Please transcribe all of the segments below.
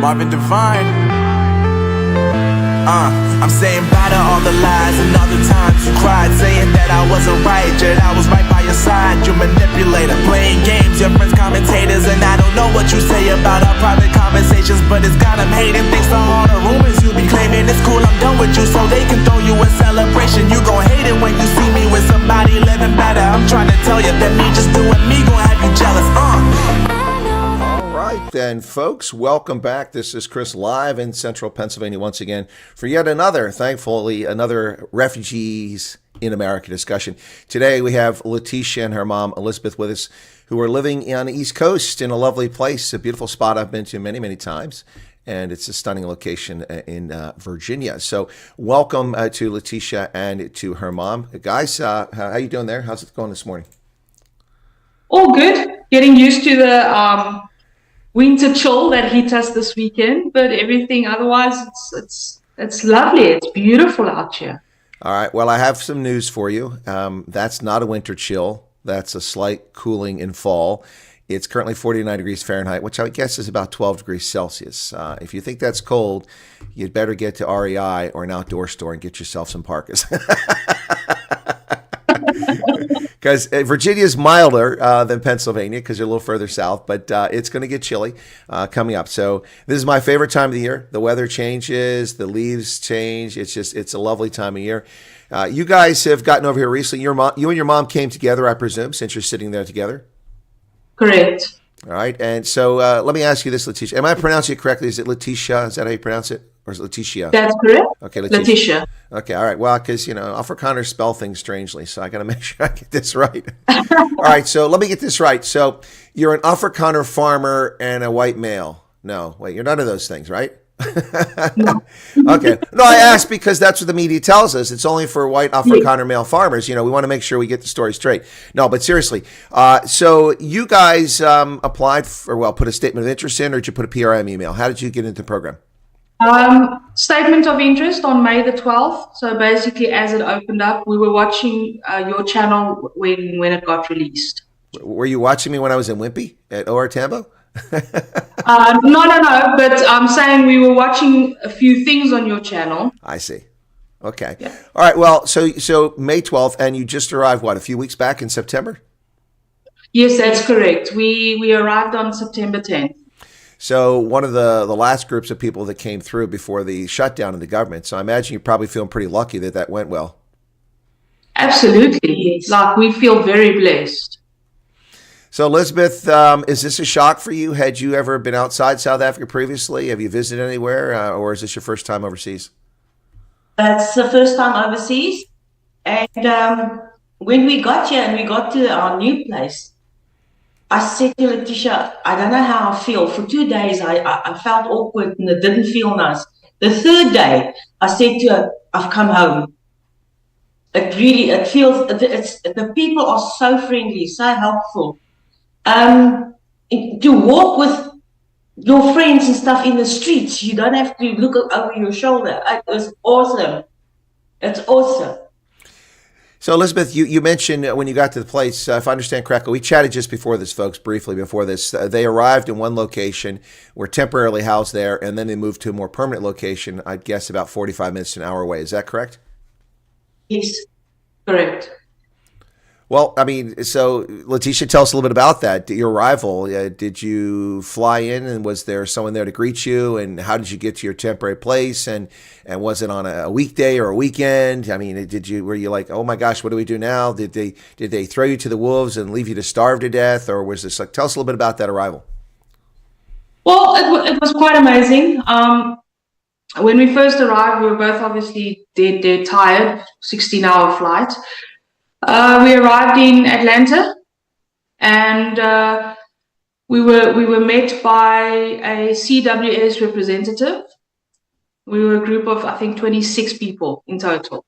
Marvin Divine. I'm saying bye to all the lies and all the times you cried, saying that I wasn't right, yet I was right by your side. You manipulator, playing games, your friends commentators, and I don't know what you say about our private conversations, but it's got them hating. Thanks to all the rumors you be claiming. It's cool, I'm done with you, so they can throw you a celebration. You gon' hate it when you see me with somebody living better. I'm trying to tell you that me just doing me gon' have you jealous. Right then, folks, welcome back. This is Chris live in central Pennsylvania once again for yet another, thankfully, another Refugees in America discussion. Today we have Letishia and her mom, Elizabeth, with us, who are living on the East Coast in a lovely place, a beautiful spot I've been to many, many times, and it's a stunning location in Virginia. So welcome to Letishia and to her mom. Guys, how you doing there? How's it going this morning? All good. Getting used to the winter chill that hit us this weekend, but everything otherwise, it's lovely. It's beautiful out here. All right. Well, I have some news for you. That's not a winter chill. That's a slight cooling in fall. It's currently 49 degrees Fahrenheit, which I guess is about 12 degrees Celsius. If you think that's cold, you'd better get to REI or an outdoor store and get yourself some parkas. Because Virginia is milder than Pennsylvania because you're a little further south, but it's going to get chilly coming up. So this is my favorite time of the year. The weather changes, the leaves change. It's a lovely time of year. You guys have gotten over here recently. You and your mom came together, I presume, since you're sitting there together. Correct. All right. And so let me ask you this, Letishia. Am I pronouncing it correctly? Is it Letishia? Is that how you pronounce it? Or is it Letishia? That's correct. Okay, Letishia. Okay, all right. Well, because, Afrikaners spell things strangely, so I got to make sure I get this right. All right, so let me get this right. So you're an Afrikaner farmer and a white male. No, wait, you're none of those things, right? No. Okay. No, I asked because that's what the media tells us. It's only for white Afrikaner male farmers. We want to make sure we get the story straight. No, but seriously. So you guys applied put a statement of interest in, or did you put a PRM email? How did you get into the program? Statement of interest on May the 12th. So basically, as it opened up, we were watching your channel when it got released. Were you watching me when I was in Wimpy at OR Tambo? No. But I'm saying we were watching a few things on your channel. I see. Okay. Yeah. All right. Well, so May 12th, and you just arrived, a few weeks back in September? Yes, that's correct. We arrived on September 10th. So one of the last groups of people that came through before the shutdown in the government. So I imagine you're probably feeling pretty lucky that went well. Absolutely. Yes. Like, we feel very blessed. So Elizabeth, is this a shock for you? Had you ever been outside South Africa previously? Have you visited anywhere, or is this your first time overseas? That's the first time overseas. And when we got here and we got to our new place, I said to Letishia, I don't know how I feel. For 2 days, I felt awkward and it didn't feel nice. The third day, I said to her, I've come home. It feels, the people are so friendly, so helpful. To walk with your friends and stuff in the streets, you don't have to look over your shoulder. It was awesome. It's awesome. So Elizabeth, you mentioned when you got to the place, if I understand correctly, we chatted just before this, folks, briefly before this. They arrived in one location, were temporarily housed there, and then they moved to a more permanent location, I'd guess about 45 minutes to an hour away. Is that correct? Yes, correct. Well, I mean, so Letishia, tell us a little bit about that. Your arrival, did you fly in and was there someone there to greet you? And how did you get to your temporary place? And was it on a weekday or a weekend? I mean, were you like, oh my gosh, what do we do now? Did they throw you to the wolves and leave you to starve to death? Or was this tell us a little bit about that arrival. Well, it was quite amazing. When we first arrived, we were both obviously dead tired, 16-hour flight. We arrived in Atlanta, and we were met by a CWS representative. We were a group of, I think, 26 people in total.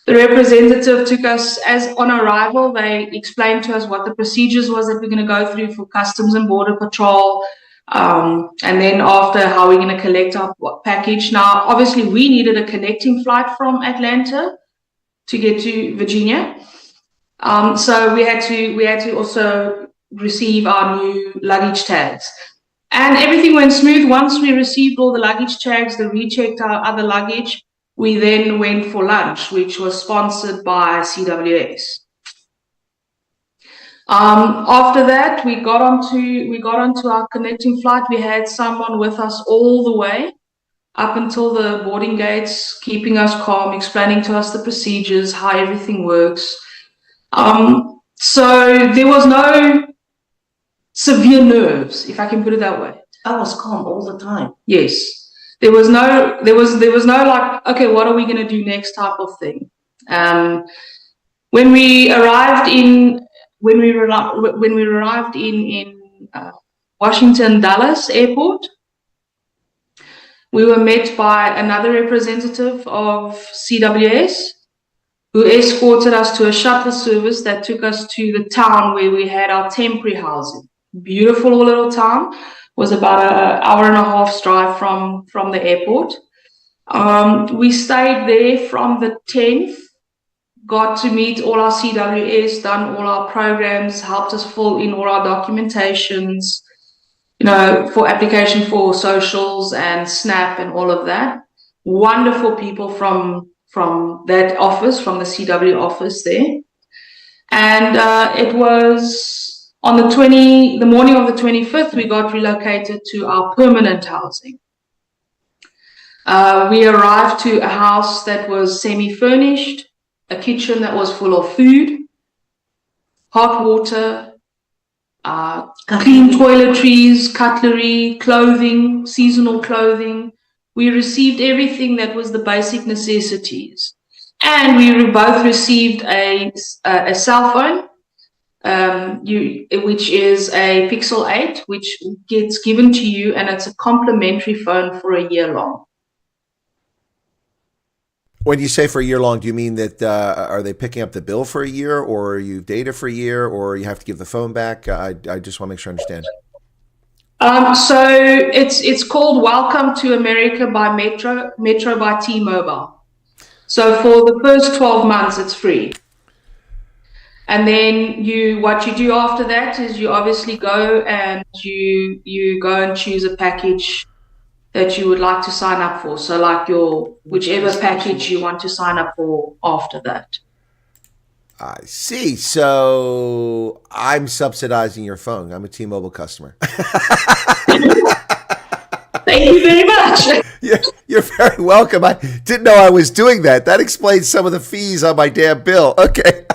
The representative took us, as on arrival, they explained to us what the procedures was that we're going to go through for Customs and Border Patrol, and then after how we're going to collect our package. Now, obviously, we needed a connecting flight from Atlanta to get to Virginia. So we had to also receive our new luggage tags. And everything went smooth. Once we received all the luggage tags, they rechecked our other luggage. We then went for lunch, which was sponsored by CWS. After that, we got onto our connecting flight. We had someone with us all the way up until the boarding gates, keeping us calm, explaining to us the procedures, how everything works. So there was no severe nerves, if I can put it that way. I was calm all the time. Yes. There was no like, okay, what are we going to do next type of thing. When we arrived in Washington Dulles Airport, we were met by another representative of CWS who escorted us to a shuttle service that took us to the town where we had our temporary housing. Beautiful little town. Was about an hour and a half's drive from the airport. We stayed there from the 10th, got to meet all our CWS, done all our programs, helped us fill in all our documentations, for application for socials and SNAP and all of that. Wonderful people from that office, from the CW office there. And it was on the morning of the 25th, we got relocated to our permanent housing. We arrived to a house that was semi-furnished, a kitchen that was full of food, hot water, clean toiletries, cutlery, clothing, seasonal clothing. We received everything that was the basic necessities. And we both received a cell phone, which is a Pixel 8, which gets given to you, and it's a complimentary phone for a year long. When you say for a year long, do you mean that are they picking up the bill for a year, or are you data for a year, or you have to give the phone back? I just want to make sure I understand. So it's called Welcome to America by Metro by T-Mobile. So for the first 12 months, it's free. And then what you do after that is you obviously go and you go and choose a package that you would like to sign up for. So like whichever package you want to sign up for after that. I see. So I'm subsidizing your phone. I'm a T-Mobile customer. Thank you very much. Yeah, you're very welcome. I didn't know I was doing that. That explains some of the fees on my damn bill. Okay.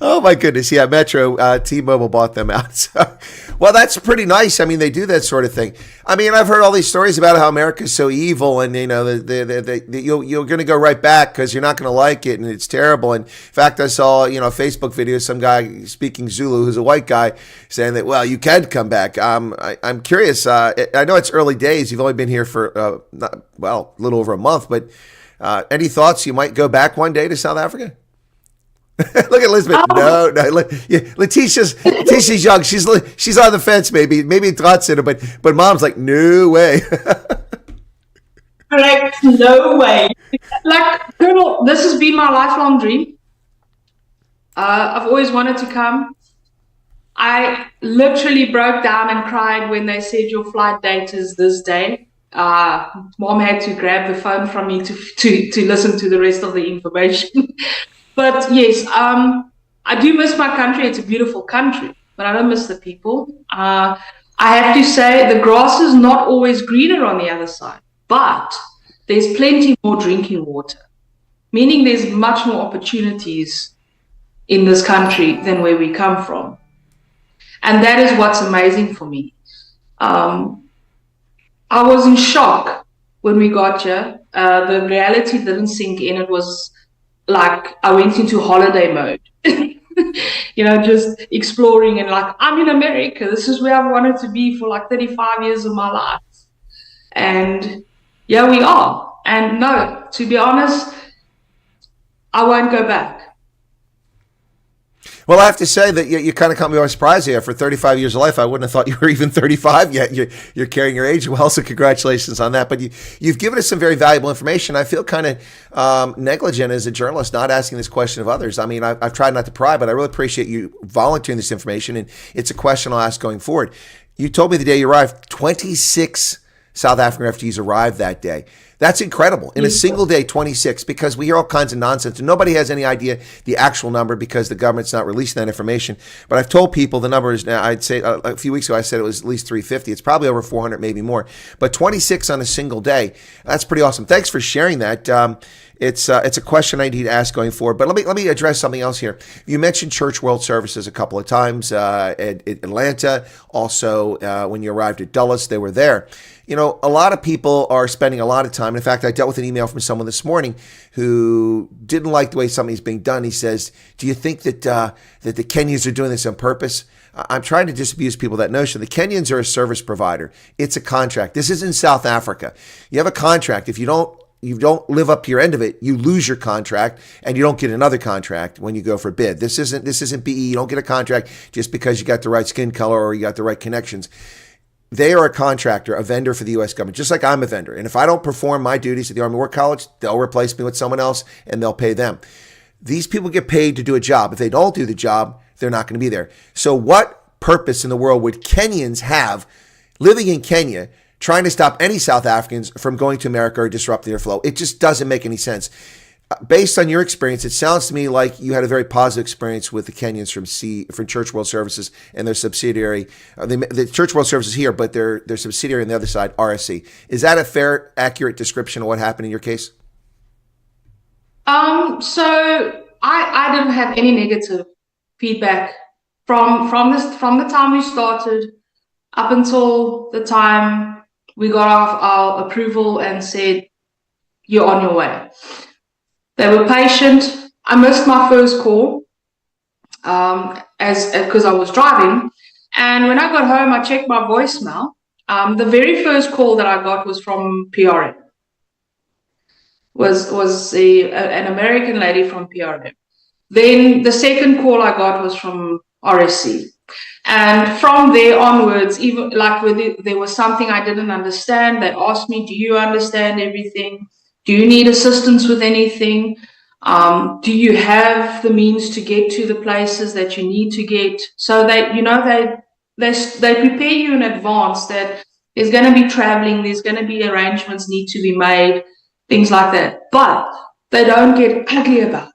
Oh my goodness. Yeah, Metro, T-Mobile bought them out. So, well, that's pretty nice. I mean, they do that sort of thing. I mean, I've heard all these stories about how America's so evil, and you're going to go right back because you're not going to like it, and it's terrible. And in fact, I saw a Facebook video, some guy speaking Zulu, who's a white guy, saying that, well, you can come back. I'm curious. I know it's early days. You've only been here for a little over a month, but any thoughts you might go back one day to South Africa? Look at Elizabeth. No. Yeah, Letitia's young. She's on the fence. Maybe thoughts in her, but Mom's like, no way. Correct. No way. Like, Colonel, this has been my lifelong dream. I've always wanted to come. I literally broke down and cried when they said your flight date is this day. Mom had to grab the phone from me to listen to the rest of the information. But yes, I do miss my country. It's a beautiful country, but I don't miss the people. I have to say the grass is not always greener on the other side, but there's plenty more drinking water, meaning there's much more opportunities in this country than where we come from. And that is what's amazing for me. I was in shock when we got here. The reality didn't sink in. It was like I went into holiday mode, just exploring and like, I'm in America. This is where I've wanted to be for like 35 years of my life. And yeah, we are. And no, to be honest, I won't go back. Well, I have to say that you kind of caught me by surprise here. For 35 years of life, I wouldn't have thought you were even 35 yet. You're carrying your age well, so congratulations on that. But you've given us some very valuable information. I feel kind of negligent as a journalist not asking this question of others. I mean, I've tried not to pry, but I really appreciate you volunteering this information, and it's a question I'll ask going forward. You told me the day you arrived, 26 South African refugees arrived that day. That's incredible. In a single day, 26, because we hear all kinds of nonsense and nobody has any idea the actual number because the government's not releasing that information. But I've told people the number is now, I'd say a few weeks ago, I said it was at least 350. It's probably over 400, maybe more. But 26 on a single day, that's pretty awesome. Thanks for sharing that. It's a question I need to ask going forward. But let me address something else here. You mentioned Church World Services a couple of times at Atlanta. Also, when you arrived at Dulles, they were there. You know, a lot of people are spending a lot of time. In fact, I dealt with an email from someone this morning who didn't like the way something's being done. He says, do you think that the Kenyans are doing this on purpose? I'm trying to disabuse people of that notion. The Kenyans are a service provider. It's a contract. This isn't South Africa. You have a contract. If you don't live up to your end of it, you lose your contract and you don't get another contract when you go for bid. This isn't BE. You don't get a contract just because you got the right skin color or you got the right connections. They are a contractor, a vendor for the U.S. government, just like I'm a vendor. And if I don't perform my duties at the Army War College, they'll replace me with someone else and they'll pay them. These people get paid to do a job. If they don't do the job, they're not going to be there. So what purpose in the world would Kenyans have living in Kenya trying to stop any South Africans from going to America or disrupting their flow? It just doesn't make any sense. Based on your experience, it sounds to me like you had a very positive experience with the Kenyans from Church World Services and their subsidiary. The Church World Services here, but their subsidiary on the other side, RSC. Is that a fair, accurate description of what happened in your case? So I didn't have any negative feedback from the time we started up until the time we got our approval and said, you're on your way. They were patient. I missed my first call because I was driving. And when I got home, I checked my voicemail. The very first call that I got was from PRM. Was an American lady from PRM. Then the second call I got was from RSC. And from there onwards, even like there was something I didn't understand, they asked me, do you understand everything? Do you need assistance with anything? Do you have the means to get to the places that you need to get? So they prepare you in advance that there's going to be traveling, there's going to be arrangements need to be made, things like that. But they don't get ugly about it.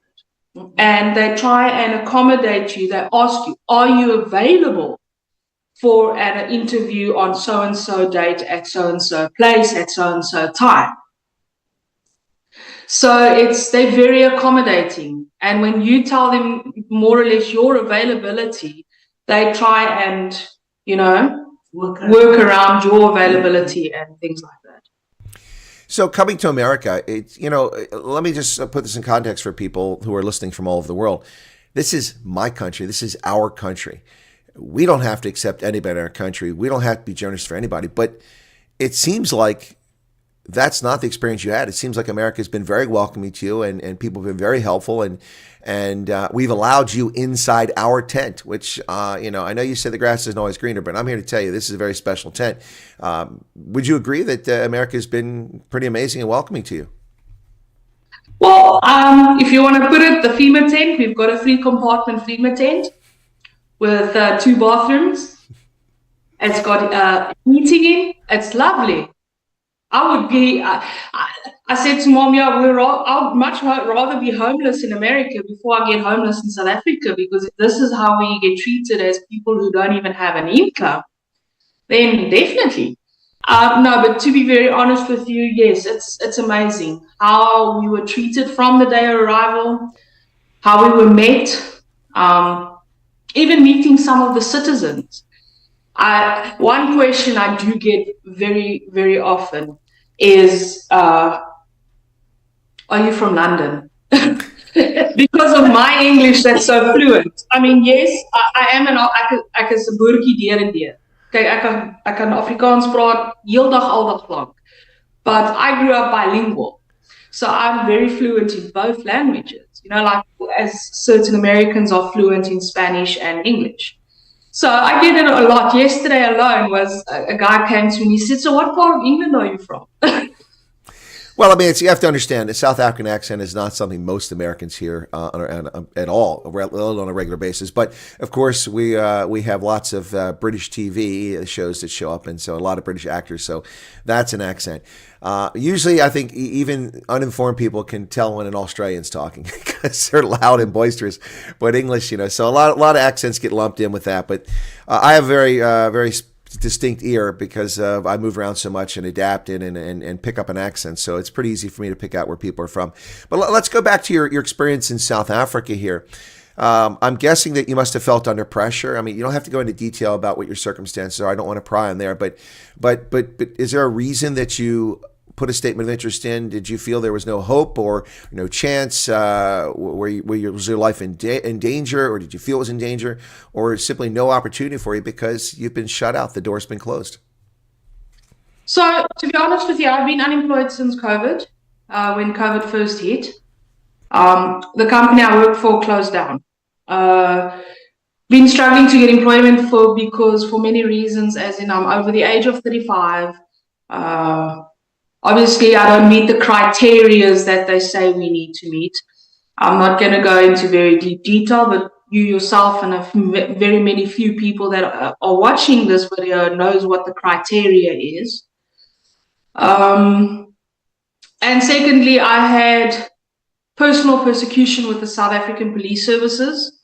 And they try and accommodate you. They ask you, are you available for an interview on so-and-so date at so-and-so place at so-and-so time? So they're very accommodating. And when you tell them more or less your availability, they try and, work around your availability and things like that. So coming to America, let me just put this in context for people who are listening from all over the world. This is my country. This is our country. We don't have to accept anybody in our country. We don't have to be generous for anybody. But it seems like that's not the experience you had. It seems like America has been very welcoming to you, and people have been very helpful, and we've allowed you inside our tent, which, I know you said the grass isn't always greener, but I'm here to tell you this is a very special tent. Would you agree that America has been pretty amazing and welcoming to you? Well, if you want to put it, the FEMA tent, we've got a 3-compartment FEMA tent with 2 bathrooms. It's got heating in. It's lovely. I said to Mom, I'd much rather be homeless in America before I get homeless in South Africa, because if this is how we get treated as people who don't even have an income, then definitely. No, but to be very honest with you, yes, it's amazing how we were treated from the day of arrival, how we were met, even meeting some of the citizens. One question I do get very, very often is, are you from London? Because of my English that's so fluent. I mean, yes, I am ek is 'n boertjie deur en deur. Kyk, ek kan Afrikaans praat heeldag aldag lank. But I grew up bilingual. So I'm very fluent in both languages. like as certain Americans are fluent in Spanish and English. So I get it a lot. Yesterday alone was a guy came to me and he said, "So what part of England are you from?" Well, I mean, you have to understand the South African accent is not something most Americans hear at all, let alone on a regular basis. But of course, we have lots of British TV shows that show up, and so a lot of British actors. So that's an accent. Usually, I think even uninformed people can tell when an Australian's talking because they're loud and boisterous. But English, so a lot of accents get lumped in with that. But I have very distinct ear because I move around so much and adapt and pick up an accent. So it's pretty easy for me to pick out where people are from. But let's go back to your experience in South Africa here. I'm guessing that you must have felt under pressure. I mean, you don't have to go into detail about what your circumstances are. I don't want to pry on there, but is there a reason that you put a statement of interest in? Did you feel there was no hope or no was your life in danger, or did you feel it was in danger, or simply no opportunity for you because you've been shut out, the door's been closed? So to be honest with you, I've been unemployed since COVID, when COVID first hit. The company I work for closed down. Been struggling to get employment because for many reasons, as in I'm over the age of 35. Obviously, I don't meet the criteria that they say we need to meet. I'm not going to go into very deep detail, but you yourself and very many few people that are watching this video knows what the criteria is. And secondly, I had personal persecution with the South African police services.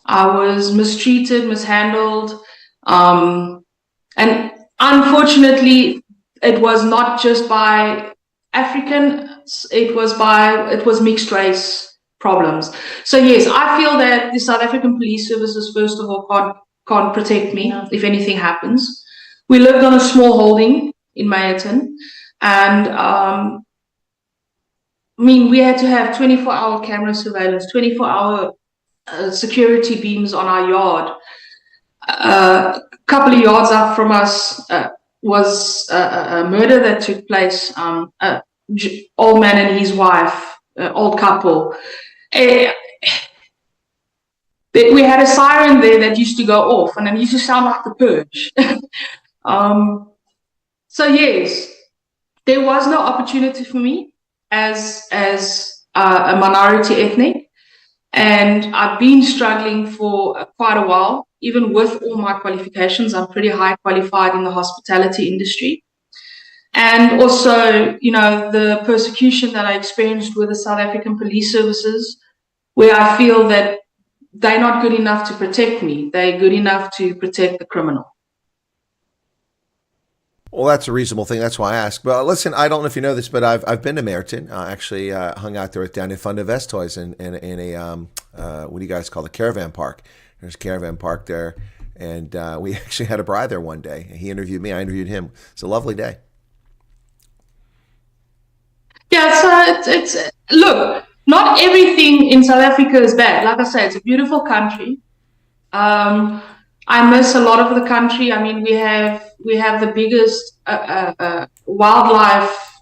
I was mistreated, mishandled, and unfortunately, it was not just by Africans, it was mixed race problems. So yes, I feel that the South African police services, first of all, can't protect me if anything happens. We lived on a small holding in Meyerton, and we had to have 24-hour camera surveillance, 24-hour security beams on our yard. A couple of yards up from us was a murder that took place. Old man and his wife, old couple. We had a siren there that used to go off, and it used to sound like the purge. So yes, there was no opportunity for me as a minority ethnic, and I've been struggling for quite a while. Even with all my qualifications, I'm pretty high qualified in the hospitality industry. And also, the persecution that I experienced with the South African police services, where I feel that they're not good enough to protect me. They're good enough to protect the criminal. Well, that's a reasonable thing. That's why I asked. But listen, I don't know if you know this, but I've been to Meyerton. I actually hung out there down in Van der Westhuis in a what do you guys call the caravan park? There's a caravan park there, and we actually had a bride there one day. He interviewed me, I interviewed him. It's a lovely day. Yeah, so it's look, not everything in South Africa is bad. Like I said, it's a beautiful country. I miss a lot of the country. I mean, we have the biggest wildlife,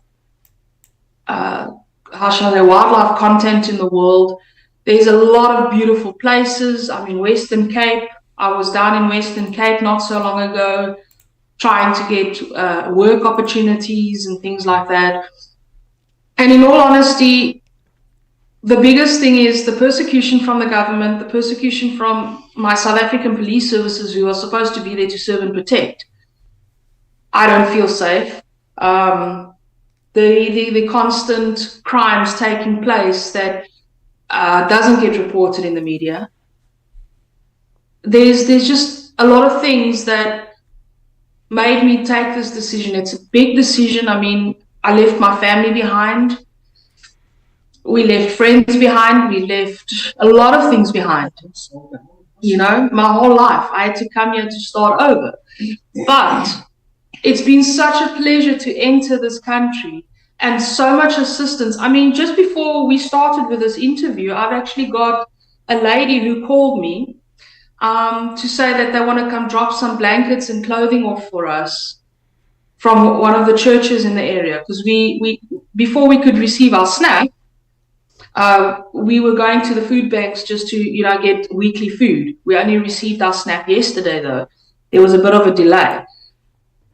wildlife content in the world. There's a lot of beautiful places. I mean, Western Cape. I was down in Western Cape not so long ago, trying to get work opportunities and things like that. And in all honesty, the biggest thing is the persecution from the government, the persecution from my South African police services, who are supposed to be there to serve and protect. I don't feel safe. The constant crimes taking place that doesn't get reported in the media. There's just a lot of things that made me take this decision. It's a big decision. I mean, I left my family behind. We left friends behind. We left a lot of things behind. My whole life. I had to come here to start over. But it's been such a pleasure to enter this country and so much assistance. I mean, just before we started with this interview, I've actually got a lady who called me to say that they want to come drop some blankets and clothing off for us from one of the churches in the area. Because we before we could receive our snack, We were going to the food banks just to, get weekly food. We only received our SNAP yesterday, though. There was a bit of a delay.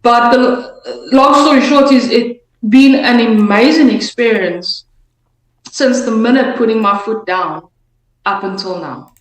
But the long story short is it's been an amazing experience since the minute putting my foot down up until now.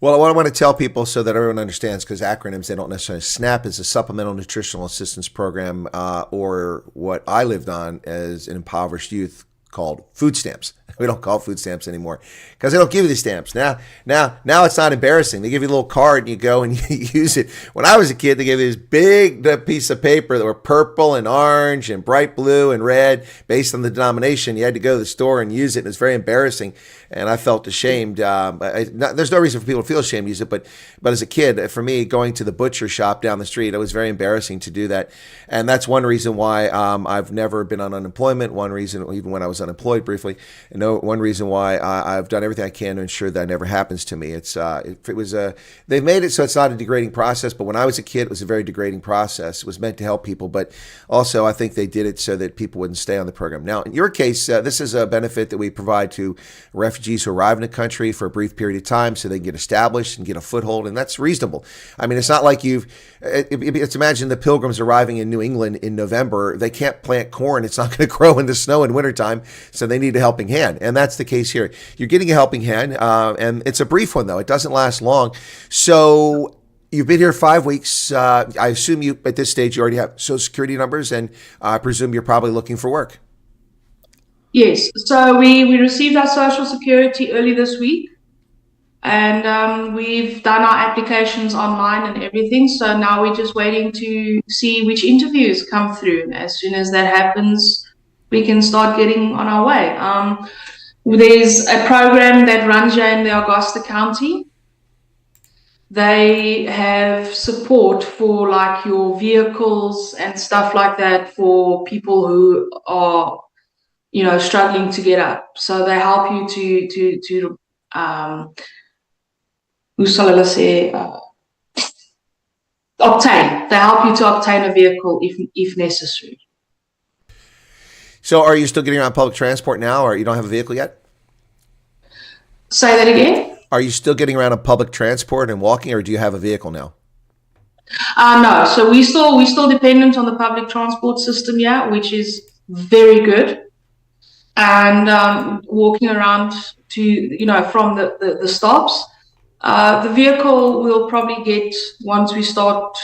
Well, what I want to tell people so that everyone understands, because acronyms, they don't necessarily. SNAP is a Supplemental Nutritional Assistance Program, or what I lived on as an impoverished youth called food stamps. We don't call it food stamps anymore because they don't give you the stamps. Now it's not embarrassing. They give you a little card and you go and you use it. When I was a kid, they gave you this big piece of paper that were purple and orange and bright blue and red based on the denomination. You had to go to the store and use it. And it was very embarrassing. And I felt ashamed. There's no reason for people to feel ashamed to use it. But as a kid, for me, going to the butcher shop down the street, it was very embarrassing to do that. And that's one reason why I've never been on unemployment. One reason, even when I was unemployed briefly, and one reason why I've done everything I can to ensure that never happens to me. They've made it so it's not a degrading process, but when I was a kid, it was a very degrading process. It was meant to help people, but also I think they did it so that people wouldn't stay on the program. Now, in your case, this is a benefit that we provide to refugees who arrive in the country for a brief period of time so they can get established and get a foothold, and that's reasonable. I mean, it's not like let's imagine the pilgrims arriving in New England in November. They can't plant corn. It's not going to grow in the snow in wintertime, so they need a helping hand. And that's the case here. You're getting a helping hand, and it's a brief one, though. It doesn't last long. So you've been here 5 weeks. I assume you, at this stage, you already have Social Security numbers, and I presume you're probably looking for work. Yes. So we received our Social Security early this week, and we've done our applications online and everything. So now we're just waiting to see which interviews come through. As soon as that happens, we can start getting on our way. There's a program that runs here in the Augusta County. They have support for like your vehicles and stuff like that for people who are, struggling to get up. So they help you to obtain. They help you to obtain a vehicle if necessary. So are you still getting around public transport now, or you don't have a vehicle yet? Say that again? Are you still getting around on public transport and walking, or do you have a vehicle now? No. So we still dependent on the public transport system, which is very good. And walking around to, from the stops. The vehicle we'll probably get once we start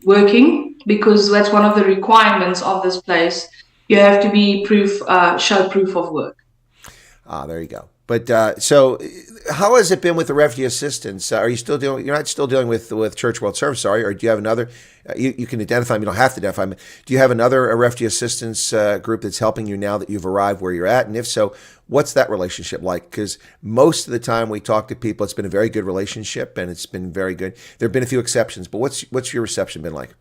working, because that's one of the requirements of this place. You have to be show proof of work. There you go. But so how has it been with the refugee assistance? Are you still dealing? You're not still dealing with Church World Service, are you? Or do you have another? You can identify them. You don't have to identify them. Do you have another refugee assistance group that's helping you now that you've arrived where you're at? And if so, what's that relationship like? Because most of the time we talk to people, it's been a very good relationship and it's been very good. There have been a few exceptions, but what's your reception been like?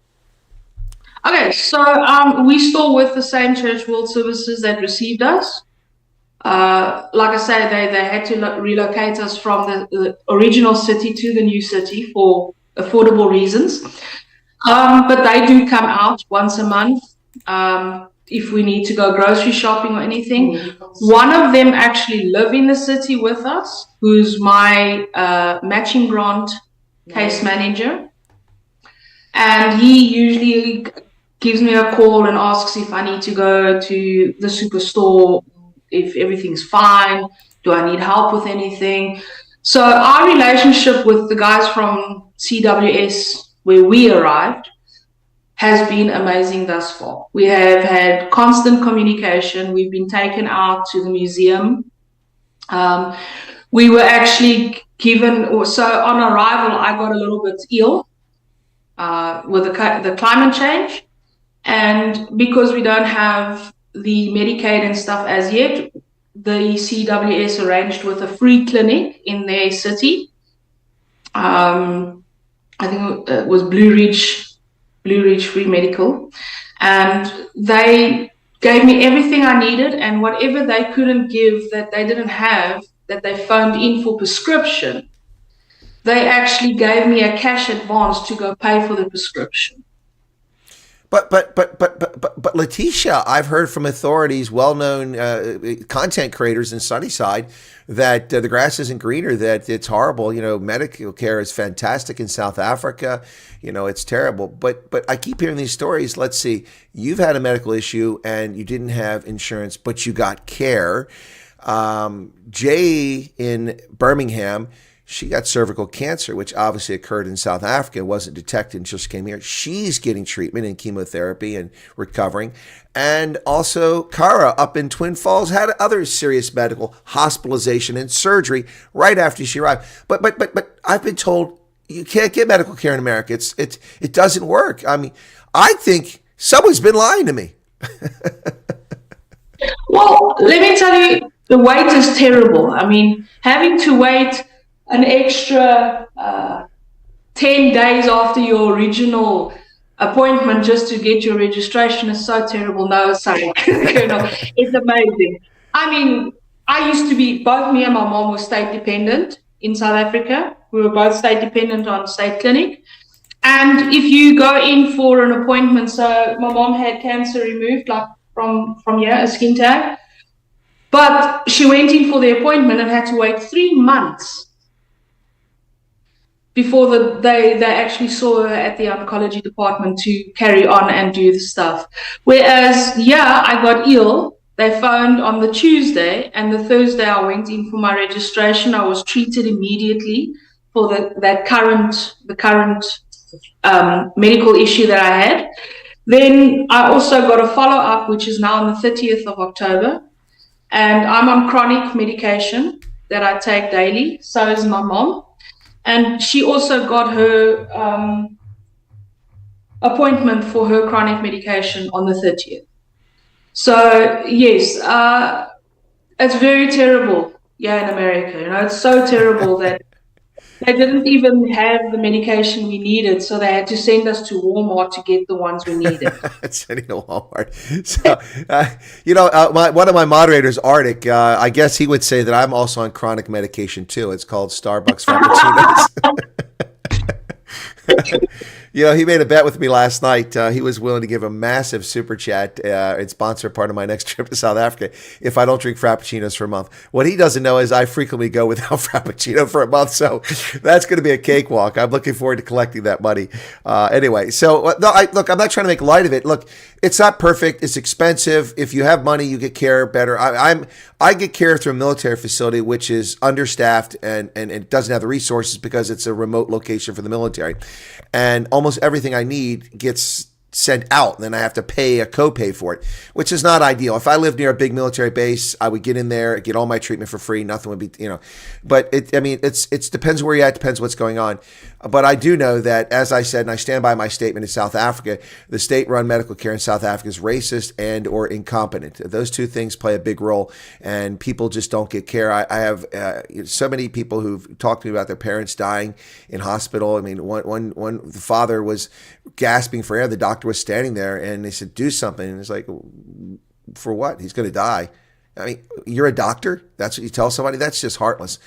Okay, so we still with the same Church World Services that received us. Like I say, they had to relocate us from the original city to the new city for affordable reasons. But they do come out once a month if we need to go grocery shopping or anything. One of them actually live in the city with us, who's my matching grant case manager. And he usually gives me a call and asks if I need to go to the superstore, if everything's fine, do I need help with anything? So our relationship with the guys from CWS, where we arrived, has been amazing thus far. We have had constant communication. We've been taken out to the museum. We were actually given, so on arrival, I got a little bit ill with the climate change. And because we don't have the Medicaid and stuff as yet, the CWS arranged with a free clinic in their city. I think it was Blue Ridge Free Medical, and they gave me everything I needed, and whatever they couldn't give that they didn't have, that they phoned in for prescription, they actually gave me a cash advance to go pay for the prescription. But Letishia, I've heard from authorities, well-known content creators in Sunnyside, that the grass isn't greener, that it's horrible. You know, medical care is fantastic in South Africa. You know, it's terrible. But I keep hearing these stories. Let's see, you've had a medical issue and you didn't have insurance, but you got care. Jay in Birmingham, she got cervical cancer, which obviously occurred in South Africa, wasn't detected until she came here. She's getting treatment and chemotherapy and recovering. And also Kara up in Twin Falls had other serious medical hospitalization and surgery right after she arrived. But I've been told you can't get medical care in America. It doesn't work. I mean, I think someone's been lying to me. Well, let me tell you, the wait is terrible. I mean, having to wait an extra 10 days after your original appointment just to get your registration is so terrible. No, sorry, it's amazing. I mean, I used to be, both me and my mom were state dependent in South Africa. We were both state dependent on state clinic. And if you go in for an appointment, so my mom had cancer removed, like from here, a skin tag, but she went in for the appointment and had to wait 3 months before they actually saw her at the oncology department to carry on and do the stuff. Whereas, I got ill. They phoned on the Tuesday, and the Thursday I went in for my registration. I was treated immediately for the current medical issue that I had. Then I also got a follow-up, which is now on the 30th of October. And I'm on chronic medication that I take daily. So is my mom. And she also got her appointment for her chronic medication on the 30th. So, yes, it's very terrible, in America. You know, it's so terrible that they didn't even have the medication we needed, so they had to send us to Walmart to get the ones we needed. Sending to Walmart. So, one of my moderators, Arctic, I guess he would say that I'm also on chronic medication too. It's called Starbucks Frappuccinos. He made a bet with me last night. He was willing to give a massive super chat and sponsor part of my next trip to South Africa if I don't drink Frappuccinos for a month. What he doesn't know is I frequently go without Frappuccino for a month, so that's going to be a cakewalk. I'm looking forward to collecting that money. Anyway, so look, I'm not trying to make light of it. Look, it's not perfect. It's expensive. If you have money, you get care better. I get care through a military facility, which is understaffed and it doesn't have the resources because it's a remote location for the military. And almost everything I need gets sent out, and then I have to pay a copay for it, which is not ideal. If I lived near a big military base, I would get in there, get all my treatment for free. Nothing would be, but it depends where you're at, depends what's going on. But I do know that, as I said, and I stand by my statement in South Africa, the state-run medical care in South Africa is racist and or incompetent. Those two things play a big role, and people just don't get care. I have so many people who've talked to me about their parents dying in hospital. I mean, one the father was gasping for air. The doctor was standing there, and they said, "Do something." And it's like, for what? He's going to die. I mean, you're a doctor? That's what you tell somebody? That's just heartless.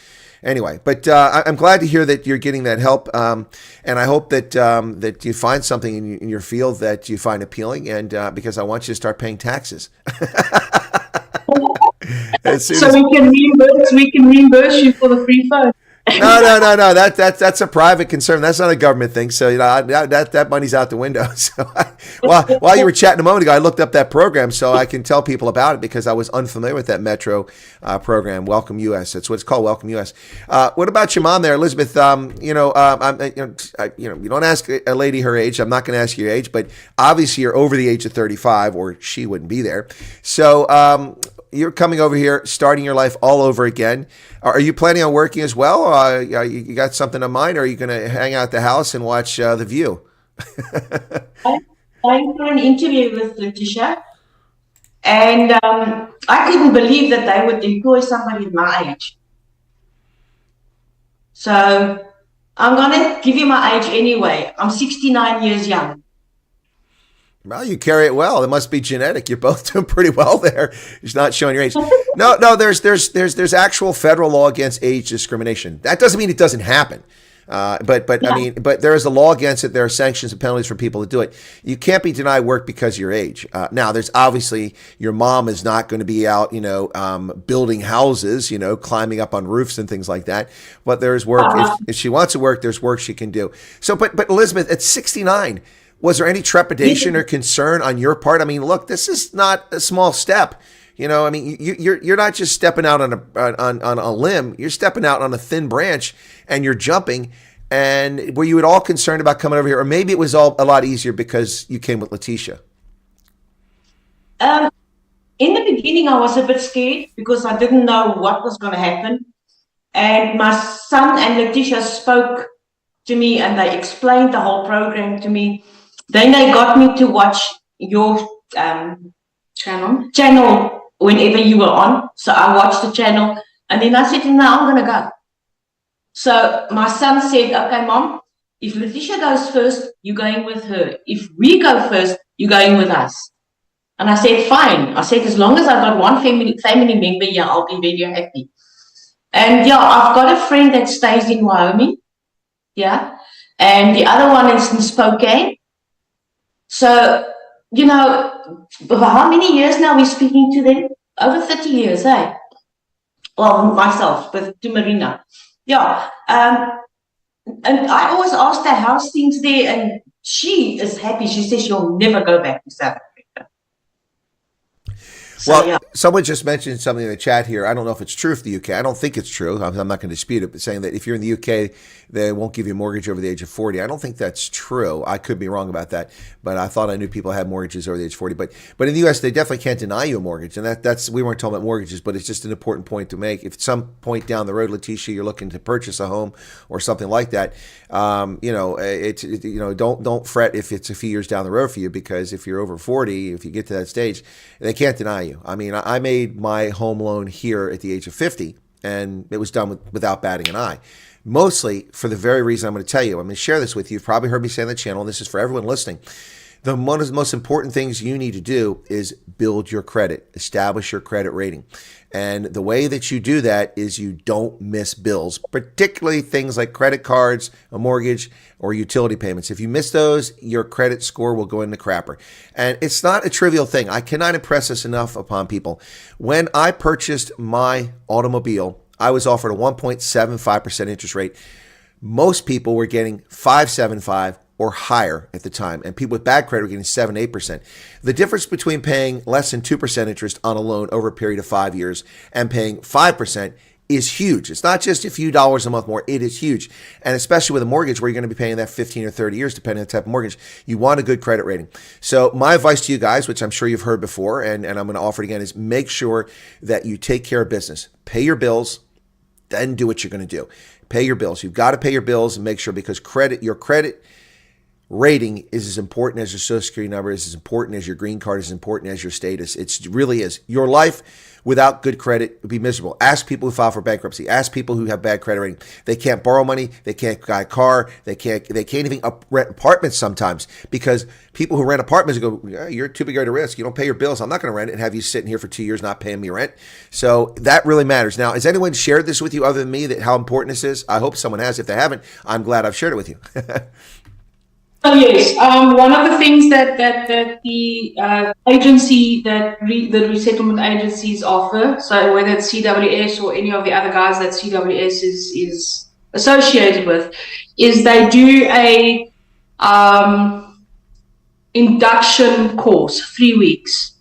Anyway, but I'm glad to hear that you're getting that help, and I hope that you find something in your field that you find appealing, and because I want you to start paying taxes. So we can reimburse you for the free phone. No. That's a private concern. That's not a government thing. So that money's out the window. So while you were chatting a moment ago, I looked up that program so I can tell people about it because I was unfamiliar with that Metro program, Welcome US. That's what it's called, Welcome US. What about your mom there, Elizabeth? You don't ask a lady her age. I'm not going to ask you your age, but obviously you're over the age of 35, or she wouldn't be there. So you're coming over here, starting your life all over again. Are you planning on working as well? You got something in mind, or are you going to hang out at the house and watch The View? I went for an interview with Letishia, and I couldn't believe that they would employ somebody my age. So I'm going to give you my age anyway. I'm 69 years young. Well, you carry it well. It must be genetic. You're both doing pretty well there. You're not showing your age. No. There's actual federal law against age discrimination. That doesn't mean it doesn't happen. But I mean, but there is a law against it. There are sanctions and penalties for people to do it. You can't be denied work because of your age. Now, there's obviously your mom is not going to be out, building houses, climbing up on roofs and things like that. But there's work if she wants to work. There's work she can do. So, but Elizabeth, at 69, was there any trepidation or concern on your part? I mean, look, this is not a small step. I mean, you're not just stepping out on a limb. You're stepping out on a thin branch, and you're jumping. And were you at all concerned about coming over here, or maybe it was all a lot easier because you came with Letishia? In the beginning, I was a bit scared because I didn't know what was going to happen. And my son and Letishia spoke to me, and they explained the whole program to me. Then they got me to watch your channel whenever you were on. So I watched the channel, and then I said, no, I'm going to go. So my son said, okay, Mom, if Letishia goes first, you're going with her. If we go first, you're going with us. And I said, fine. I said, as long as I've got one family member here, I'll be very happy. And yeah, I've got a friend that stays in Wyoming. Yeah. And the other one is in Spokane. So, how many years now we're speaking to them? Over 30 years, eh? Well, myself, but to Marina. Yeah. And I always asked her, how's things there? And she is happy. She says she'll never go back to South Africa. So, well, yeah. Someone just mentioned something in the chat here. I don't know if it's true for the UK. I don't think it's true. I'm not going to dispute it, but saying that if you're in the UK, they won't give you a mortgage over the age of 40. I don't think that's true. I could be wrong about that, but I thought I knew people had mortgages over the age of 40. But in the US, they definitely can't deny you a mortgage, and that's we weren't talking about mortgages, but it's just an important point to make. If at some point down the road, Letishia, you're looking to purchase a home or something like that, don't fret if it's a few years down the road for you, because if you're over 40, if you get to that stage, they can't deny you. I mean, I made my home loan here at the age of 50, and it was done without batting an eye. Mostly for the very reason I'm going to tell you. I'm going to share this with you. You've probably heard me say on the channel, and this is for everyone listening. One of the most important things you need to do is build your credit, establish your credit rating. And the way that you do that is you don't miss bills, particularly things like credit cards, a mortgage, or utility payments. If you miss those, your credit score will go in the crapper. And it's not a trivial thing. I cannot impress this enough upon people. When I purchased my automobile, I was offered a 1.75% interest rate. Most people were getting 5.75 or higher at the time, and people with bad credit were getting 7-8%. The difference between paying less than 2% interest on a loan over a period of 5 years and paying 5% is huge. It's not just a few dollars a month more. It is huge. And especially with a mortgage where you're going to be paying that 15 or 30 years, depending on the type of mortgage, you want a good credit rating. So my advice to you guys, which I'm sure you've heard before, and I'm going to offer it again, is make sure that you take care of business. Pay your bills, then do what you're going to do. Pay your bills. You've got to pay your bills and make sure, because your credit rating is as important as your social security number, is as important as your green card, is as important as your status. It really is. Your life without good credit would be miserable. Ask people who file for bankruptcy. Ask people who have bad credit rating. They can't borrow money. They can't buy a car. They can't even rent apartments sometimes, because people who rent apartments go, yeah, you're too big a risk. You don't pay your bills. I'm not going to rent it and have you sitting here for 2 years not paying me rent. So that really matters. Now, has anyone shared this with you other than me, that how important this is? I hope someone has. If they haven't, I'm glad I've shared it with you. Oh, yes. One of the things that the agency, the resettlement agencies offer, so whether it's CWS or any of the other guys that CWS is associated with, is they do a induction course, 3 weeks.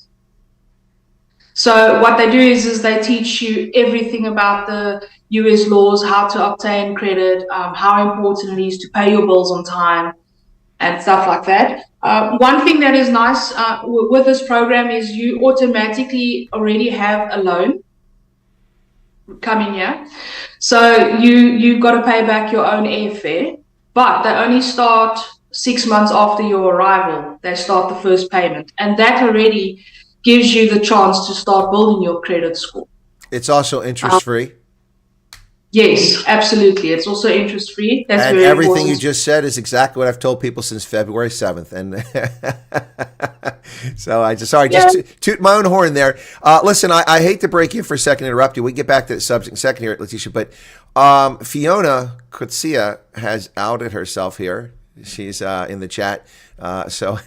So what they do is they teach you everything about the US laws, how to obtain credit, how important it is to pay your bills on time, and stuff like that. One thing that is nice with this program is you automatically already have a loan coming here. So you've got to pay back your own airfare, but they only start 6 months after your arrival. They start the first payment, and that already gives you the chance to start building your credit score. It's also interest-free. Yes, absolutely. It's also interest-free. That's and very everything important. you just said is exactly what I've told people since February 7th. And so just toot my own horn there. Listen, I hate to break in for a second, interrupt you. We can get back to the subject in a second here, Letishia, but Fiona Kutsia has outed herself here. She's in the chat. So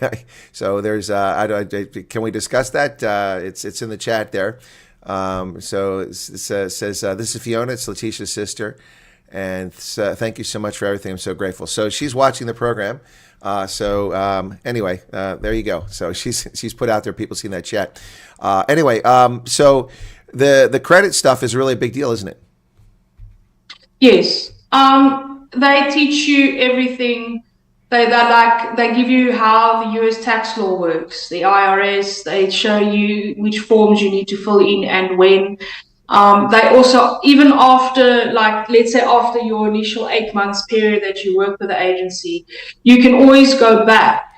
there's. Can we discuss that? It's in the chat there. So it says this is Fiona. It's Letishia's sister, and thank you so much for everything. I'm so grateful. So she's watching the program. Anyway, there you go. So she's put out there. People seeing that chat. Anyway, so the credit stuff is really a big deal, isn't it? Yes. They teach you everything. They give you how the US tax law works, the IRS. They show you which forms you need to fill in and when. They also, even after, like, let's say after your initial 8 months period that you work with the agency, you can always go back.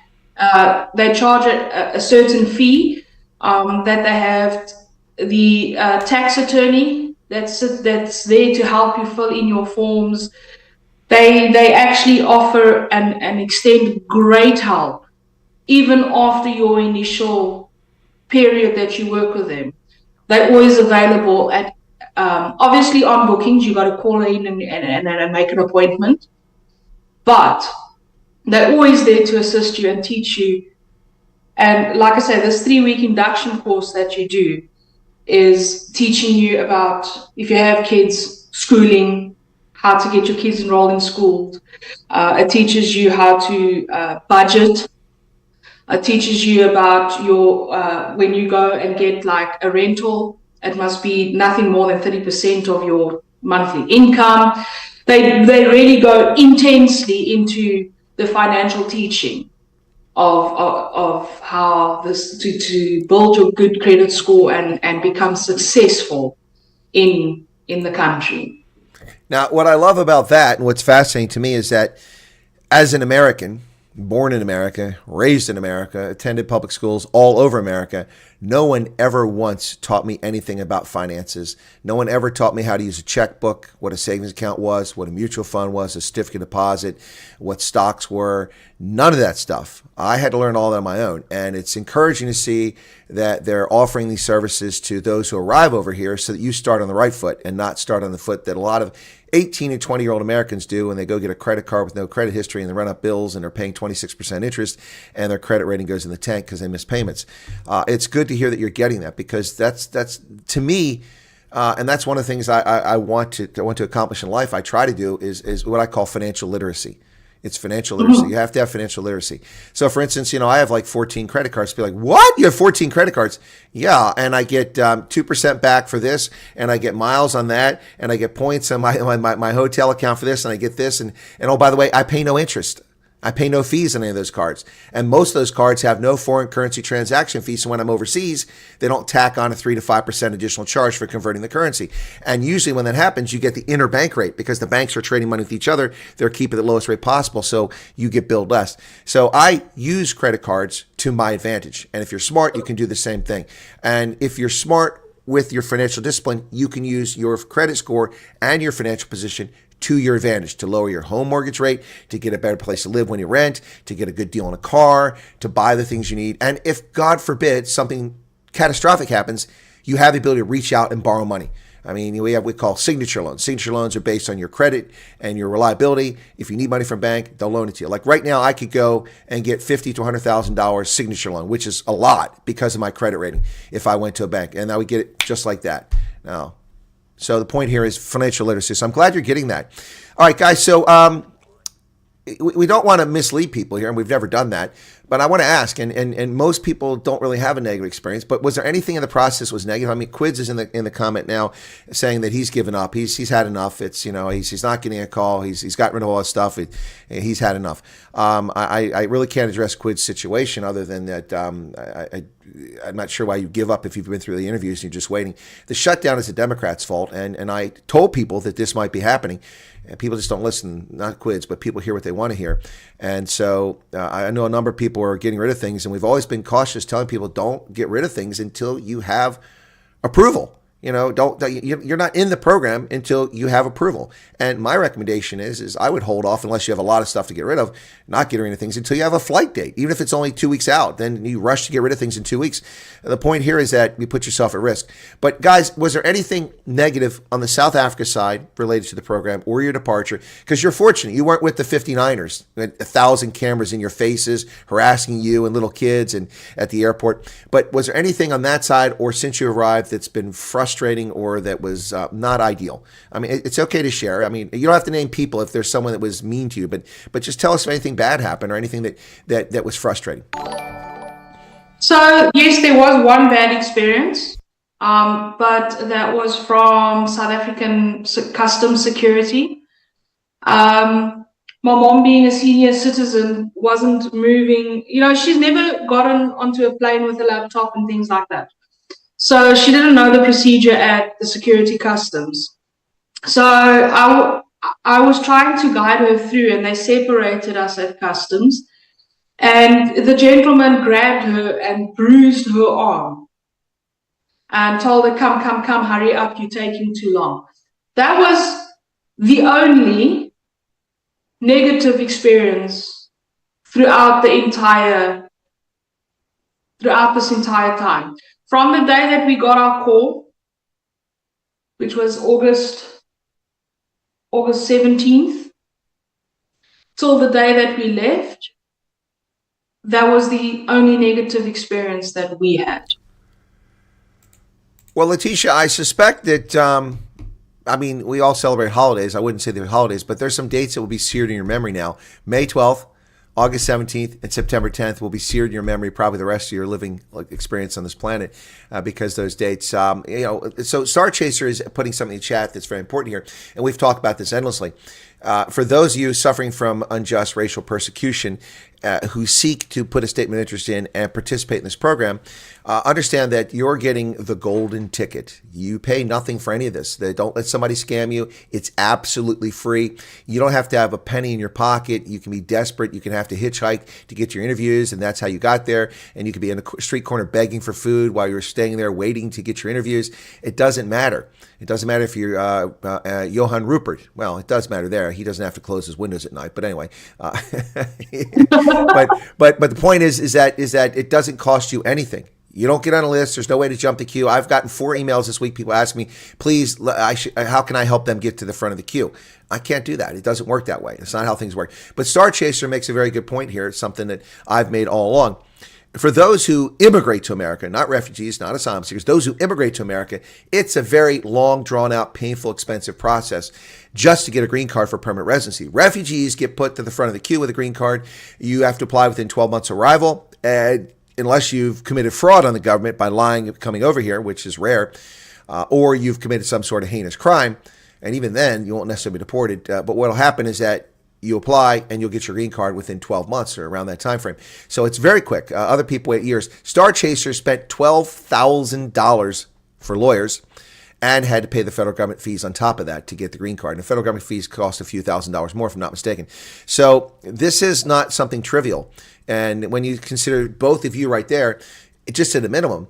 They charge a certain fee that they have. The tax attorney that's there to help you fill in your forms. They actually offer and extend great help even after your initial period that you work with them. They're always available at obviously on bookings. You got to call in and make an appointment, but they're always there to assist you and teach you. And like I say, this 3-week induction course that you do is teaching you about, if you have kids, schooling, how to get your kids enrolled in school. It teaches you how to budget. It teaches you about your when you go and get like a rental, it must be nothing more than 30% of your monthly income. They really go intensely into the financial teaching of how this to build your good credit score and become successful in the country. Now, what I love about that and what's fascinating to me is that as an American, born in America, raised in America, attended public schools all over America, no one ever once taught me anything about finances. No one ever taught me how to use a checkbook, what a savings account was, what a mutual fund was, a certificate deposit, what stocks were, none of that stuff. I had to learn all that on my own. And it's encouraging to see that they're offering these services to those who arrive over here so that you start on the right foot and not start on the foot that a lot of 18 and 20-year-old Americans do when they go get a credit card with no credit history and they run up bills and they're paying 26% interest and their credit rating goes in the tank because they miss payments. It's good to hear that you're getting that, because that's to me, and that's one of the things I want to accomplish in life. I try to do is what I call financial literacy. It's financial literacy. You have to have financial literacy. So, for instance, I have like 14 credit cards. Be like, what? You have 14 credit cards? Yeah, and I get 2% back for this, and I get miles on that, and I get points on my hotel account for this, and I get this, and oh, by the way, I pay no interest. I pay no fees on any of those cards. And most of those cards have no foreign currency transaction fees. So when I'm overseas, they don't tack on a 3 to 5% additional charge for converting the currency. And usually when that happens, you get the interbank rate because the banks are trading money with each other. They're keeping the lowest rate possible. So you get billed less. So I use credit cards to my advantage. And if you're smart, you can do the same thing. And if you're smart with your financial discipline, you can use your credit score and your financial position to your advantage, to lower your home mortgage rate, to get a better place to live when you rent, to get a good deal on a car, to buy the things you need. And if, God forbid, something catastrophic happens, you have the ability to reach out and borrow money. I mean, we call signature loans. Signature loans are based on your credit and your reliability. If you need money from a bank, they'll loan it to you. Like right now, I could go and get $50,000 to $100,000 signature loan, which is a lot because of my credit rating if I went to a bank. And I would get it just like that. Now, so the point here is financial literacy. So I'm glad you're getting that. All right, guys. So we don't want to mislead people here, and we've never done that. But I want to ask, and most people don't really have a negative experience, but was there anything in the process was negative? I mean, Quids is in the comment now saying that he's given up. He's had enough. It's, he's not getting a call. He's gotten rid of all his stuff. He's had enough. I really can't address Quids' situation other than that I'm not sure why you give up if you've been through the interviews and you're just waiting. The shutdown is the Democrats' fault, and I told people that this might be happening. And people just don't listen, not Quids, but people hear what they want to hear. And so I know a number of people are getting rid of things, and we've always been cautious telling people don't get rid of things until you have approval. You know, you're not in the program until you have approval. And my recommendation is I would hold off unless you have a lot of stuff to get rid of, not getting rid of things until you have a flight date. Even if it's only 2 weeks out, then you rush to get rid of things in 2 weeks. The point here is that you put yourself at risk. But guys, was there anything negative on the South Africa side related to the program or your departure? Because you're fortunate. You weren't with the 59ers, 1,000 cameras in your faces, harassing you and little kids and at the airport. But was there anything on that side or since you arrived that's been frustrating or that was not ideal? I mean, it's okay to share. I mean, you don't have to name people if there's someone that was mean to you, but just tell us if anything bad happened or anything that was frustrating. So yes, there was one bad experience, but that was from South African customs security. My mom, being a senior citizen, wasn't moving. You know, she's never gotten onto a plane with a laptop and things like that. So she didn't know the procedure at the security customs. So I was trying to guide her through, and they separated us at customs. And the gentleman grabbed her and bruised her arm and told her, come, hurry up, you're taking too long. That was the only negative experience throughout this entire time. From the day that we got our call, which was August 17th, till the day that we left, that was the only negative experience that we had. Well, Letishia, I suspect that, I mean, we all celebrate holidays. I wouldn't say they're holidays, but there's some dates that will be seared in your memory now. May 12th, August 17th, and September 10th will be seared in your memory probably the rest of your living experience on this planet because those dates, so Star Chaser is putting something in the chat that's very important here, and we've talked about this endlessly. For those of you suffering from unjust racial persecution who seek to put a statement of interest in and participate in this program, understand that you're getting the golden ticket. You pay nothing for any of this. Don't let somebody scam you. It's absolutely free. You don't have to have a penny in your pocket. You can be desperate. You can have to hitchhike to get your interviews, and that's how you got there. And you could be in a street corner begging for food while you're staying there waiting to get your interviews. It doesn't matter. It doesn't matter if you're Johann Rupert. Well, it does matter there. He doesn't have to close his windows at night. But anyway, but the point is that it doesn't cost you anything. You don't get on a list. There's no way to jump the queue. I've gotten 4 emails this week. People ask me, please, how can I help them get to the front of the queue? I can't do that. It doesn't work that way. It's not how things work. But Star Chaser makes a very good point here. It's something that I've made all along. For those who immigrate to America, not refugees, not asylum seekers, those who immigrate to America, it's a very long, drawn-out, painful, expensive process just to get a green card for permanent residency. Refugees get put to the front of the queue with a green card. You have to apply within 12 months of arrival, and unless you've committed fraud on the government by lying and coming over here, which is rare, or you've committed some sort of heinous crime, and even then, you won't necessarily be deported. But what will happen is that you apply and you'll get your green card within 12 months or around that time frame. So it's very quick. Other people wait years. Star Chaser spent $12,000 for lawyers and had to pay the federal government fees on top of that to get the green card. And the federal government fees cost a few $1,000s more, if I'm not mistaken. So this is not something trivial. And when you consider both of you right there, just at a minimum,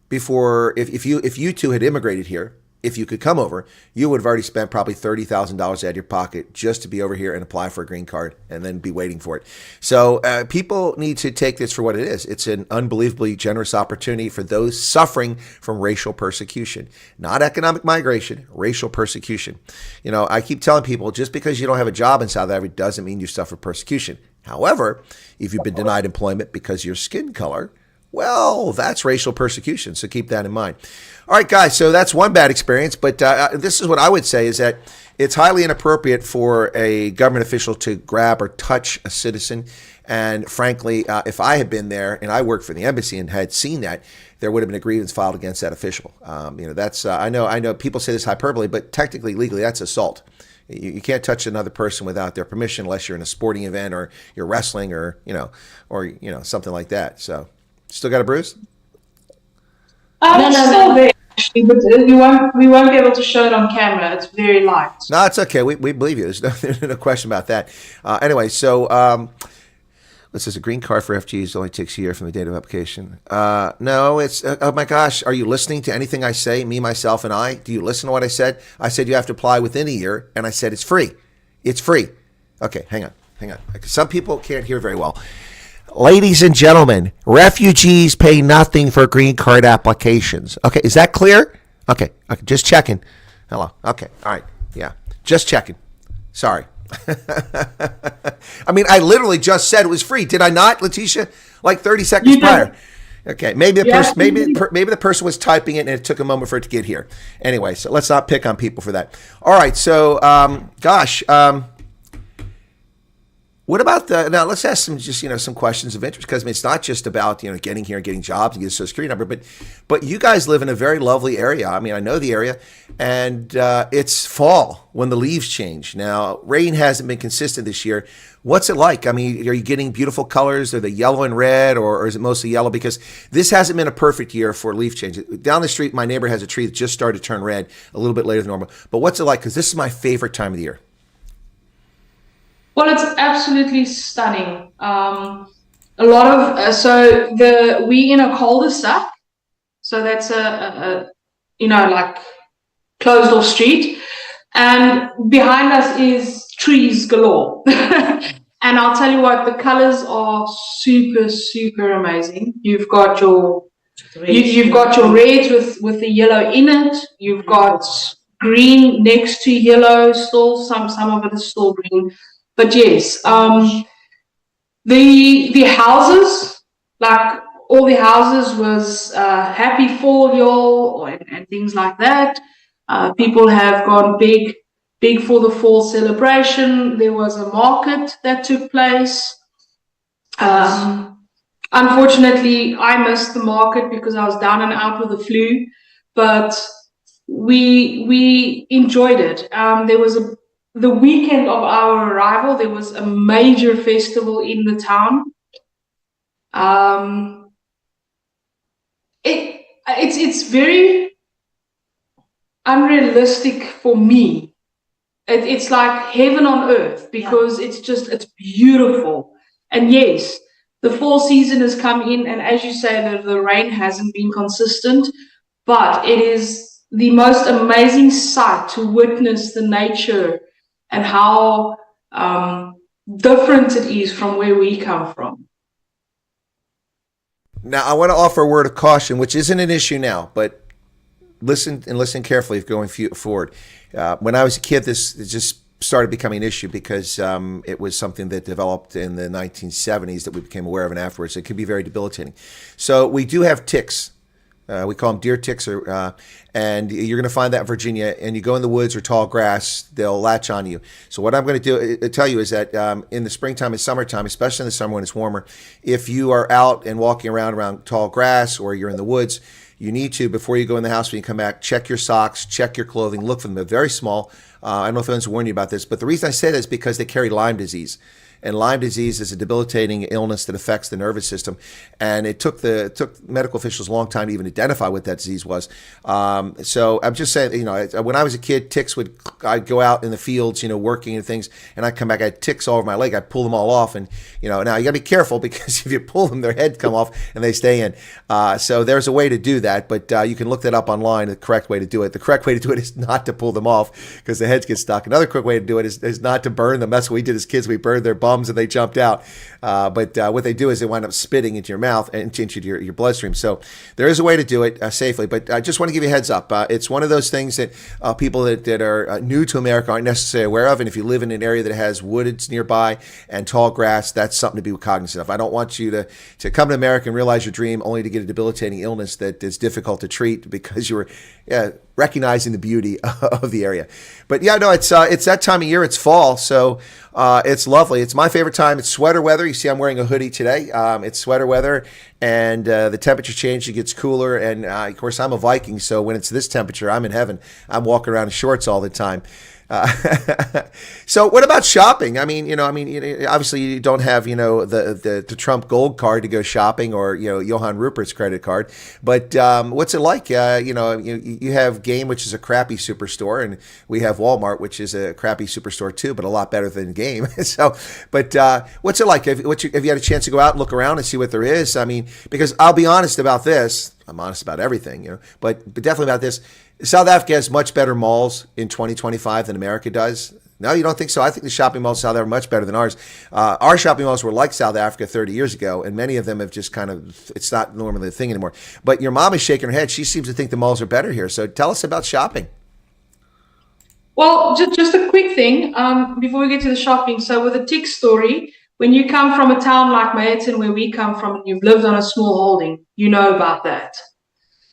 before if you two had immigrated here, if you could come over, you would have already spent probably $30,000 out of your pocket just to be over here and apply for a green card and then be waiting for it. So people need to take this for what it is. It's an unbelievably generous opportunity for those suffering from racial persecution, not economic migration, racial persecution. You know, I keep telling people just because you don't have a job in South Africa doesn't mean you suffer persecution. However, if you've been denied employment because of your skin color, well, that's racial persecution. So keep that in mind. All right, guys. So that's one bad experience. But this is what I would say is that it's highly inappropriate for a government official to grab or touch a citizen. And frankly, if I had been there and I worked for the embassy and had seen that, there would have been a grievance filed against that official. That's I know people say this hyperbole, but technically, legally, that's assault. You can't touch another person without their permission unless you're in a sporting event or you're wrestling or something like that. So. Still got a bruise? No. Still there, actually, but we won't be able to show it on camera. It's very light. No, it's okay. We believe you. There's no question about that. Anyway, so This is a green card for refugees only takes a year from the date of application. No, it's, oh my gosh, are you listening to anything I say, me, myself, and I? Do you listen to what I said? I said you have to apply within a year, and I said it's free. It's free. Okay, hang on. Some people can't hear very well. Ladies and gentlemen, refugees pay nothing for green card applications. Okay, is that clear? Okay, just checking. Hello. Okay, all right. Yeah, just checking. Sorry. I mean, I literally just said it was free. Did I not, Letishia? Like 30 seconds prior. Okay, maybe the person was typing it and it took a moment for it to get here. Anyway, so let's not pick on people for that. All right, so what about now let's ask some questions of interest, because it's not just about getting here and getting jobs and getting a social security number, but you guys live in a very lovely area. I mean, I know the area, and it's fall when the leaves change. Now, rain hasn't been consistent this year. What's it like? I mean, are you getting beautiful colors? Are they yellow and red, or is it mostly yellow? Because this hasn't been a perfect year for leaf change. Down the street, my neighbor has a tree that just started to turn red a little bit later than normal. But what's it like? Because this is my favorite time of the year. Well, it's absolutely stunning. A lot of we in a cul-de-sac, so that's a like closed off street, and behind us is trees galore. And I'll tell you what, the colors are super, super amazing. You've got your reds with the yellow in it. You've got green next to yellow. Still some of it is still green. But yes, the houses, like all the houses was happy fall, y'all, and things like that. People have gone big for the fall celebration. There was a market that took place. Unfortunately, I missed the market because I was down and out with the flu, but we enjoyed it. The weekend of our arrival, there was a major festival in the town. It's very unrealistic for me. It's like heaven on earth, because it's beautiful. And yes, the fall season has come in, and as you say, the rain hasn't been consistent, but it is the most amazing sight to witness the nature and how different it is from where we come from. Now, I want to offer a word of caution, which isn't an issue now, but listen carefully going forward. When I was a kid, this just started becoming an issue because it was something that developed in the 1970s that we became aware of, and afterwards it can be very debilitating. So we do have ticks. We call them deer ticks, and you're going to find that in Virginia. And you go in the woods or tall grass, they'll latch on you. So what I'm going to tell you is that in the springtime and summertime, especially in the summer when it's warmer, if you are out and walking around tall grass, or you're in the woods, you need to, before you go in the house, when you come back, check your socks, check your clothing, look for them. They're very small. I don't know if anyone's warned you about this, but the reason I say that is because they carry Lyme disease. And Lyme disease is a debilitating illness that affects the nervous system. And it took medical officials a long time to even identify what that disease was. So I'm just saying, when I was a kid, I'd go out in the fields, working and things, and I'd come back, I had ticks all over my leg. I'd pull them all off. And, now you got to be careful, because if you pull them, their head come off and they stay in. So there's a way to do that, but you can look that up online, the correct way to do it. The correct way to do it is not to pull them off, because the heads get stuck. Another quick way to do it is not to burn them. That's what we did as kids. We burned their bums and they jumped out. But what they do is they wind up spitting into your mouth and into your bloodstream. So there is a way to do it safely. But I just want to give you a heads up. It's one of those things that people that are new to America aren't necessarily aware of. And if you live in an area that has woods nearby and tall grass, that's something to be cognizant of. I don't want you to come to America and realize your dream only to get a debilitating illness that is difficult to treat because you were recognizing the beauty of the area. But it's that time of year. It's fall, so it's lovely. It's my favorite time. It's sweater weather. You see, I'm wearing a hoodie today. It's sweater weather, and the temperature changes, it gets cooler, and of course I'm a Viking, so when it's this temperature, I'm in heaven. I'm walking around in shorts all the time. So what about shopping? Obviously you don't have, the Trump gold card to go shopping, or, Johann Rupert's credit card. But what's it like? You have Game, which is a crappy superstore, and we have Walmart, which is a crappy superstore too, but a lot better than Game. What's it like? Have you had a chance to go out and look around and see what there is? Because I'll be honest about this. I'm honest about everything, but definitely about this. South Africa has much better malls in 2025 than America does. No, you don't think so? I think the shopping malls in South Africa are much better than ours. Our shopping malls were like South Africa 30 years ago, and many of them have just it's not normally a thing anymore. But your mom is shaking her head. She seems to think the malls are better here. So tell us about shopping. Well, just a quick thing before we get to the shopping. So with the tick story, when you come from a town like Meyerton, where we come from, and you've lived on a small holding, you know about that.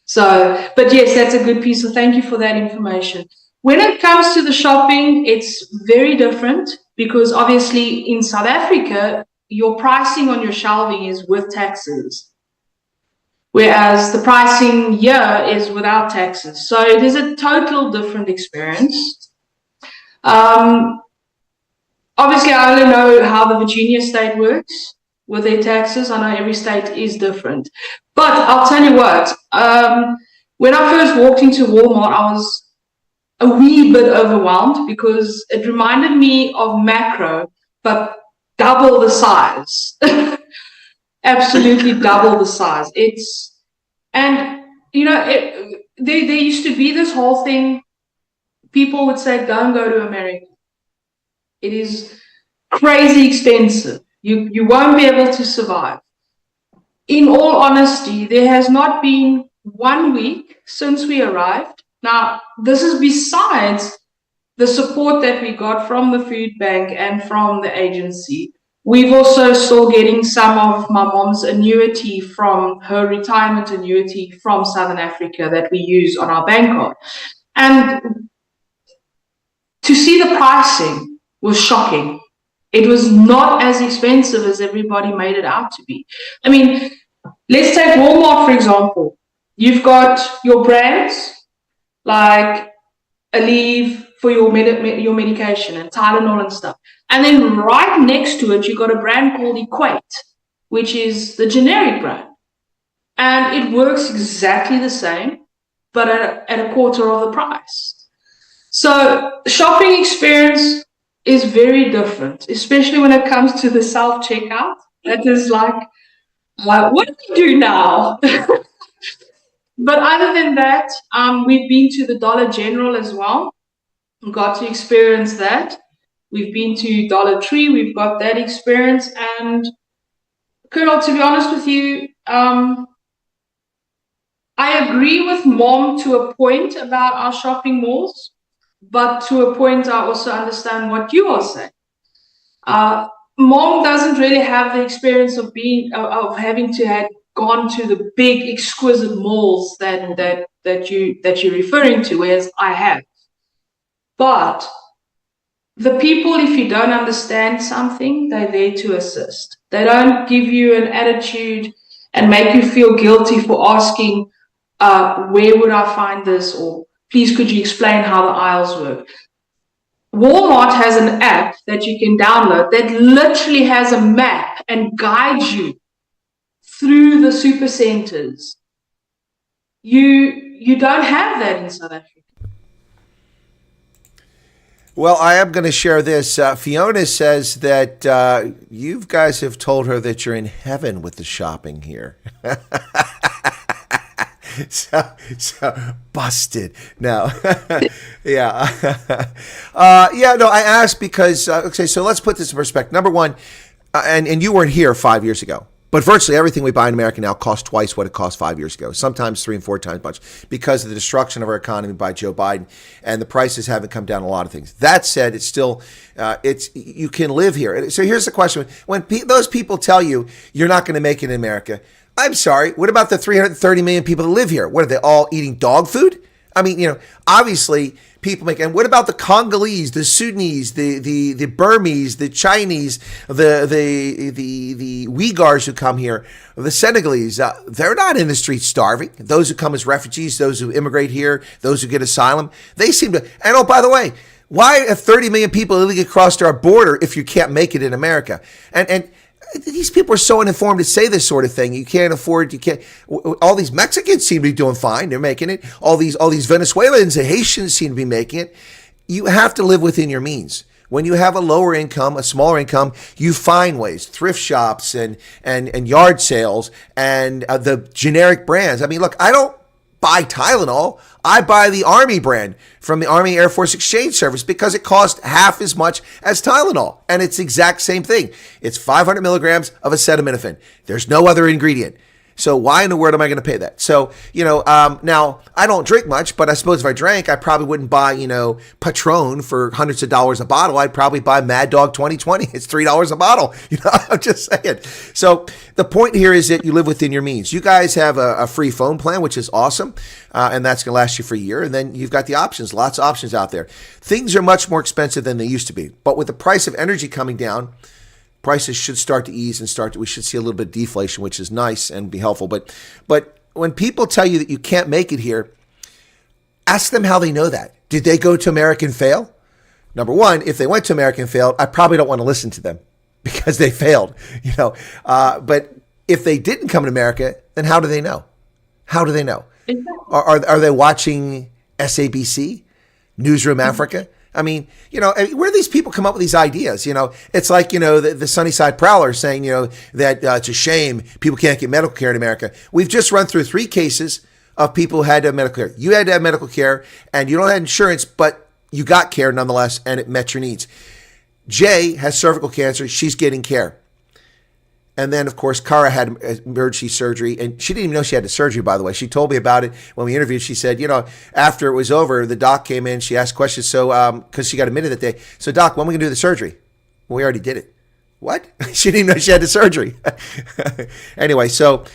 So, but yes, that's a good piece. So thank you for that information. When it comes to the shopping, it's very different, because obviously in South Africa, your pricing on your shelving is with taxes, whereas the pricing here is without taxes. So it is a total different experience. Obviously, I only know how the Virginia state works with their taxes. I know every state is different. But I'll tell you what, when I first walked into Walmart, I was a wee bit overwhelmed, because it reminded me of Macro, but double the size. Absolutely double the size. There used to be this whole thing. People would say, don't go to America. It is crazy expensive. You won't be able to survive. In all honesty, there has not been 1 week since we arrived. Now, this is besides the support that we got from the food bank and from the agency. We've also still getting some of my mom's annuity from her retirement annuity from Southern Africa that we use on our bank card. And to see the pricing was shocking. It was not as expensive as everybody made it out to be. Let's take Walmart, for example. You've got your brands like Aleve for your medication and Tylenol and stuff. And then right next to it, you've got a brand called Equate, which is the generic brand. And it works exactly the same, but at a quarter of the price. So shopping experience is very different, especially when it comes to the self-checkout. That is like, what do we do now? But other than that, we've been to the Dollar General as well. We got to experience that. We've been to Dollar Tree. We've got that experience. And Colonel, to be honest with you, I agree with Mom to a point about our shopping malls. But to a point, I also understand what you are saying. Mom doesn't really have the experience of having to have gone to the big, exquisite malls that you're referring to, whereas I have. But the people, if you don't understand something, they're there to assist. They don't give you an attitude and make you feel guilty for asking, where would I find this, or please, could you explain how the aisles work? Walmart has an app that you can download that literally has a map and guides you through the super centers. You don't have that in South Africa. Well, I am going to share this. Fiona says that you guys have told her that you're in heaven with the shopping here. So busted. No. Yeah. I asked because, okay, so let's put this in perspective. Number one, and you weren't here 5 years ago, but virtually everything we buy in America now costs twice what it cost 5 years ago, sometimes 3 and 4 times much, because of the destruction of our economy by Joe Biden, and the prices haven't come down on a lot of things. That said, it's still, you can live here. So here's the question. When those people tell you you're not going to make it in America, I'm sorry, what about the 330 million people that live here? What, are they all eating dog food? I mean, obviously people make, and what about the Congolese, the Sudanese, the Burmese, the Chinese, the Uyghurs who come here, the Senegalese? They're not in the streets starving. Those who come as refugees, those who immigrate here, those who get asylum, they seem to. And oh, by the way, why have 30 million people illegally crossed our border if you can't make it in America? And these people are so uninformed to say this sort of thing. You can't afford. You can't. All these Mexicans seem to be doing fine. They're making it. All these Venezuelans and Haitians seem to be making it. You have to live within your means. When you have a lower income, a smaller income, you find ways. Thrift shops and yard sales and the generic brands. I mean, look, I don't buy Tylenol. I buy the Army brand from the Army Air Force Exchange Service because it costs half as much as Tylenol. And it's the exact same thing. It's 500 milligrams of acetaminophen. There's no other ingredient. So why in the world am I going to pay that? So, now I don't drink much, but I suppose if I drank, I probably wouldn't buy, Patron for hundreds of dollars a bottle. I'd probably buy Mad Dog 2020. It's $3 a bottle. I'm just saying. So the point here is that you live within your means. You guys have a free phone plan, which is awesome. And that's going to last you for a year. And then you've got the options, lots of options out there. Things are much more expensive than they used to be. But with the price of energy coming down, prices should start to ease and we should see a little bit of deflation, which is nice and be helpful. But when people tell you that you can't make it here, ask them how they know that. Did they go to America and fail? Number one, if they went to America and failed, I probably don't want to listen to them because they failed, But if they didn't come to America, then how do they know? How do they know? Are they watching SABC, Newsroom Africa? I mean, where do these people come up with these ideas? It's like, the Sunnyside Prowler saying, that it's a shame people can't get medical care in America. We've just run through 3 cases of people who had to have medical care. You had to have medical care and you don't have insurance, but you got care nonetheless and it met your needs. Jay has cervical cancer. She's getting care. And then, of course, Kara had emergency surgery, and she didn't even know she had the surgery, by the way. She told me about it when we interviewed. She said, after it was over, the doc came in. She asked questions, because she got admitted that day. So, doc, when are we going to do the surgery? Well, we already did it. What? She didn't even know she had the surgery. Anyway, so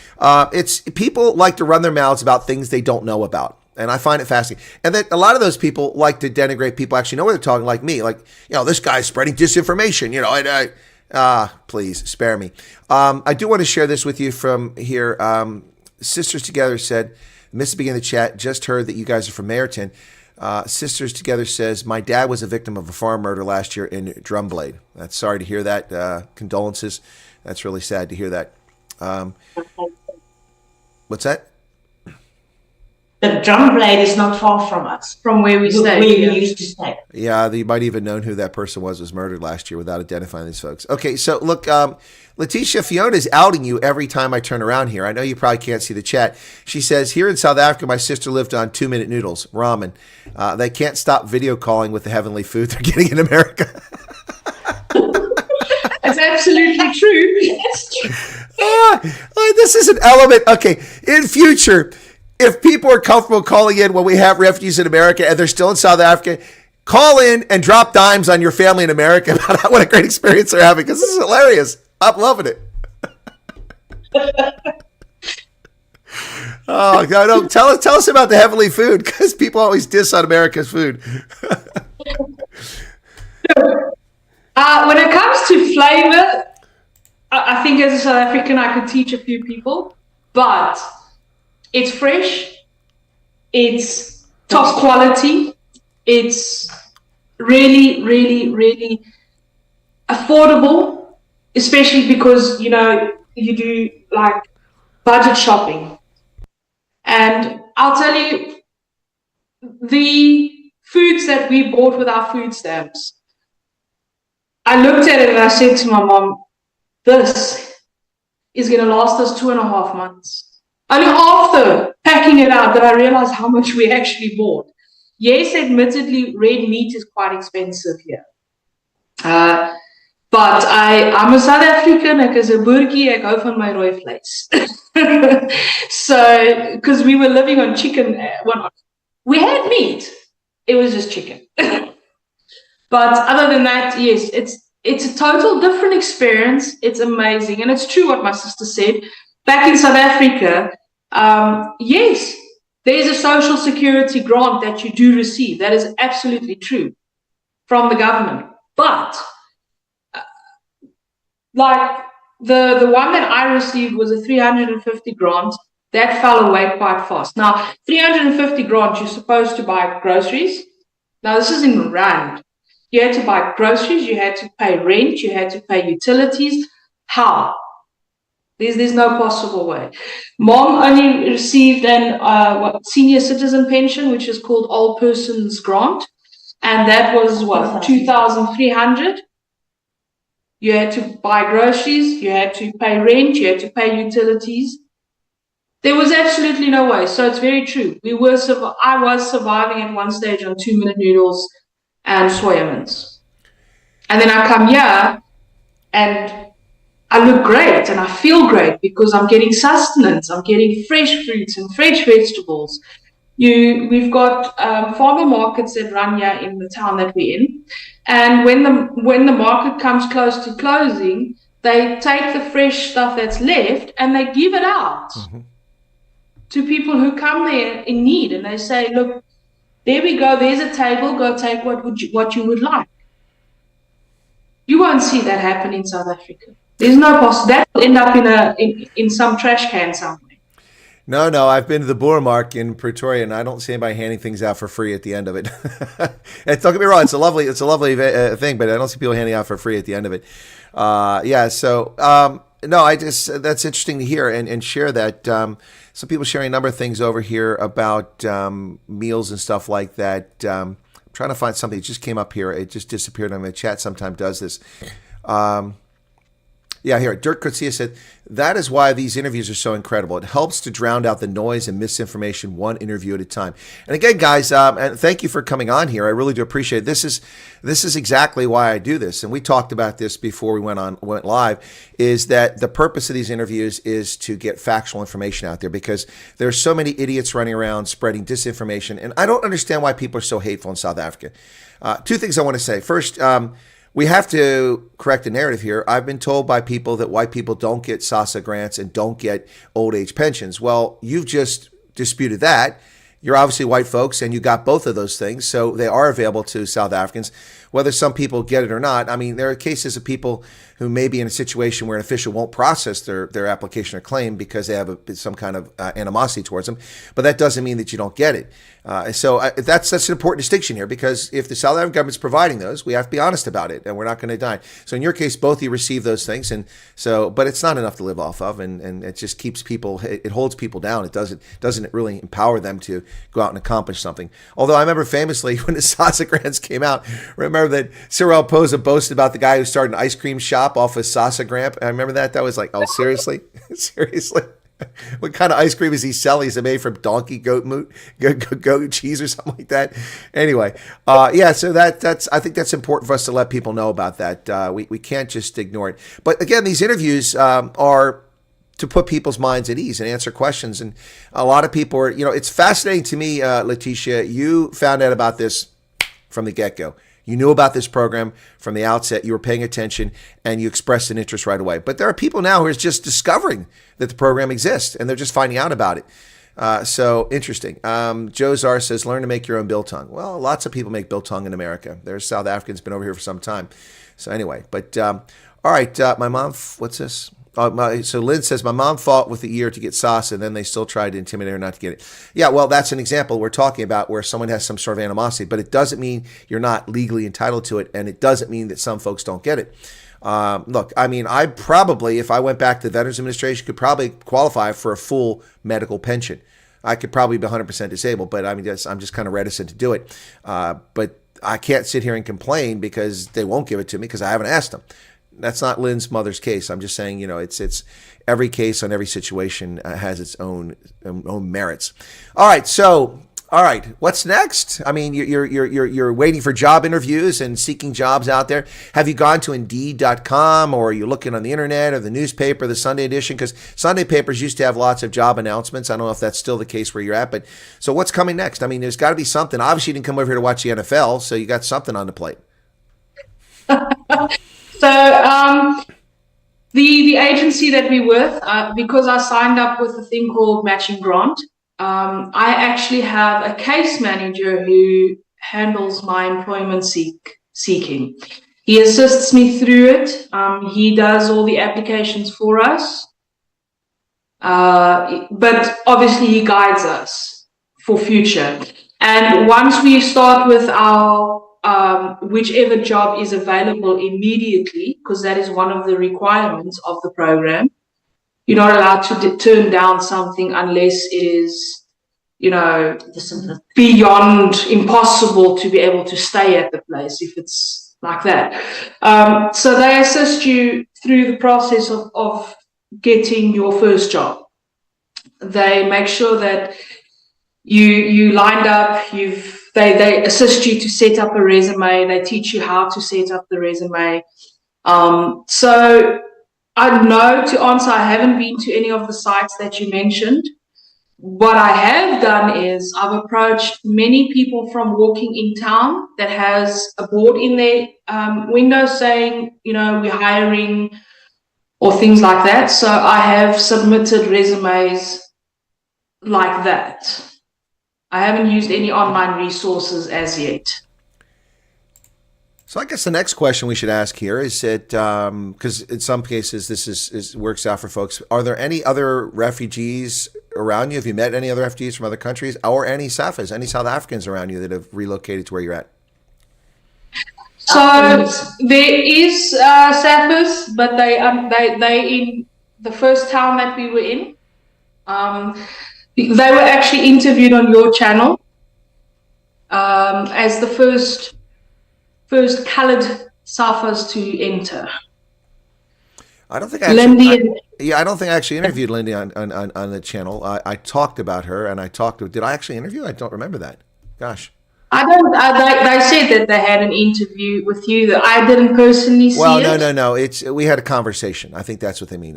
it's people like to run their mouths about things they don't know about. And I find it fascinating. And then a lot of those people like to denigrate people actually know what they're talking, like me. Like, this guy's spreading disinformation, please spare me. I do want to share this with you from here. Sisters Together said, missed the beginning of the chat, just heard that you guys are from Mayerton. Sisters Together says, my dad was a victim of a farm murder last year in Drumblade. That's sorry to hear that. Condolences. That's really sad to hear that. What's that? The Drumblade is not far from us. From where we stay. Where we used to stay. Yeah, you might even known who that person was murdered last year without identifying these folks. Okay, so look, Letishia, Fiona is outing you every time I turn around here. I know you probably can't see the chat. She says, here in South Africa, my sister lived on 2-minute noodles, ramen. They can't stop video calling with the heavenly food they're getting in America. It's absolutely true. It's true. This is an element. Okay, in future, if people are comfortable calling in when we have refugees in America and they're still in South Africa, call in and drop dimes on your family in America about what a great experience they're having, because this is hilarious. I'm loving it. Oh, no, tell us about the heavenly food, because people always diss on America's food. When it comes to flavor, I think as a South African, I could teach a few people, but it's fresh, it's top quality, it's really, really, really affordable, especially because, you do like budget shopping. And I'll tell you, the foods that we bought with our food stamps, I looked at it and I said to my mom, this is going to last us 2.5 months. Only after packing it out that I realized how much we actually bought. Yes, admittedly, red meat is quite expensive here. But I'm a South African, ek is 'n boertjie, ek hou van my rooi vleis. So, because we were living on chicken, we had meat. It was just chicken. But other than that, yes, it's a total different experience. It's amazing. And it's true what my sister said. Back in South Africa, yes, There's a social security grant that you do receive. That is absolutely true from the government. But like the one that I received was a 350 grant. That fell away quite fast. Now, 350 grant, you're supposed to buy groceries. Now, this is in Rand. You had to buy groceries, you had to pay rent, you had to pay utilities. How? There's no possible way. Mom only received an senior citizen pension, which is called Old Person's Grant, and that was what, 2,300. You had to buy groceries, you had to pay rent, you had to pay utilities. There was absolutely no way. So it's very true. I was surviving at one stage on 2-minute noodles and soya mints. And then I come here and I look great and I feel great because I'm getting sustenance. I'm getting fresh fruits and fresh vegetables. We've got farmer markets that run here in the town that we're in. And when the market comes close to closing, they take the fresh stuff that's left and they give it out to people who come there in need. And they say, look, there we go. There's a table. Go take what you would like. You won't see that happen in South Africa. There's no possibility. That will end up in some trash can somewhere. No, I've been to the Boermark in Pretoria, and I don't see anybody handing things out for free at the end of it. And don't get me wrong; it's a lovely thing, but I don't see people handing out for free at the end of it. No, that's interesting to hear and share that. Some people sharing a number of things over here about meals and stuff like that. I'm trying to find something. It just came up here. It just disappeared. I'm in the chat. Sometimes does this. Here, Dirk Coetzee said, that is why these interviews are so incredible. It helps to drown out the noise and misinformation one interview at a time. And again, guys, and thank you for coming on here. I really do appreciate it. This is exactly why I do this. And we talked about this before we went live, is that the purpose of these interviews is to get factual information out there because there's so many idiots running around spreading disinformation. And I don't understand why people are so hateful in South Africa. Two things I want to say. First, we have to correct the narrative here. I've been told by people that white people don't get SASSA grants and don't get old age pensions. Well, you've just disputed that. You're obviously white folks and you got both of those things. So they are available to South Africans, whether some people get it or not. I mean, there are cases of people who may be in a situation where an official won't process their application or claim because they have some kind of animosity towards them. But that doesn't mean that you don't get it. That's an important distinction here because if the South African government's providing those, we have to be honest about it and we're not going to die. So in your case, both of you receive those things. But it's not enough to live off of. And it just keeps people, it holds people down. It doesn't really empower them to go out and accomplish something. Although I remember famously when the SASSA grants came out, remember that Cyril Posa boasted about the guy who started an ice cream shop off a SASSA grant. I remember that. That was like, oh, seriously? Seriously? What kind of ice cream is he selling? Is it made from donkey goat cheese or something like that? Anyway, so I think that's important for us to let people know about that. We can't just ignore it. But again, these interviews are to put people's minds at ease and answer questions. And a lot of people are, it's fascinating to me, Letishia, you found out about this from the get-go. You knew about this program from the outset. You were paying attention and you expressed an interest right away. But there are people now who are just discovering that the program exists and they're just finding out about it. So interesting. Joe Zar says, learn to make your own biltong. Well, lots of people make biltong in America. There's South Africans been over here for some time. So anyway, but all right, my mom, what's this? So Lynn says, my mom fought with the ear to get SASSA, and then they still tried to intimidate her not to get it. Yeah, well, that's an example we're talking about where someone has some sort of animosity, but it doesn't mean you're not legally entitled to it, and it doesn't mean that some folks don't get it. Look, I mean, I probably, if I went back to the Veterans Administration, could probably qualify for a full medical pension. I could probably be 100% disabled, but I mean, I'm just kind of reticent to do it. But I can't sit here and complain because they won't give it to me because I haven't asked them. That's not Lynn's mother's case. I'm just saying, it's every case on every situation has its own merits. All right. What's next? I mean, you're waiting for job interviews and seeking jobs out there. Have you gone to Indeed.com or are you looking on the internet or the newspaper, the Sunday edition? Because Sunday papers used to have lots of job announcements. I don't know if that's still the case where you're at, but so what's coming next? I mean, there's got to be something. Obviously, you didn't come over here to watch the NFL, so you got something on the plate. So the agency that we're with, because I signed up with a thing called matching grant, I actually have a case manager who handles my employment seeking. He assists me through it. He does all the applications for us. But obviously he guides us for future. And once we start with our whichever job is available immediately, because that is one of the requirements of the program, you're not allowed to turn down something unless it is, beyond impossible to be able to stay at the place if it's like that. So they assist you through the process of getting your first job. They make sure that you lined up, they assist you to set up a resume, they teach you how to set up the resume. So I know, to answer, I haven't been to any of the sites that you mentioned. What I have done is I've approached many people from walking in town that has a board in their window saying, we're hiring, or things like that. So I have submitted resumes like that. I haven't used any online resources as yet. So I guess the next question we should ask here is that, because in some cases this works out for folks, are there any other refugees around you? Have you met any other refugees from other countries, or any Safas, any South Africans around you that have relocated to where you're at? So there is Safas, but they in the first town that we were in. They were actually interviewed on your channel as the first coloured Safas to enter. I don't think I actually interviewed Lindy on the channel. I talked about her, and did I actually interview? I don't remember that. Gosh. I don't. They said that they had an interview with you that I didn't personally see. Well, no. We had a conversation. I think that's what they mean.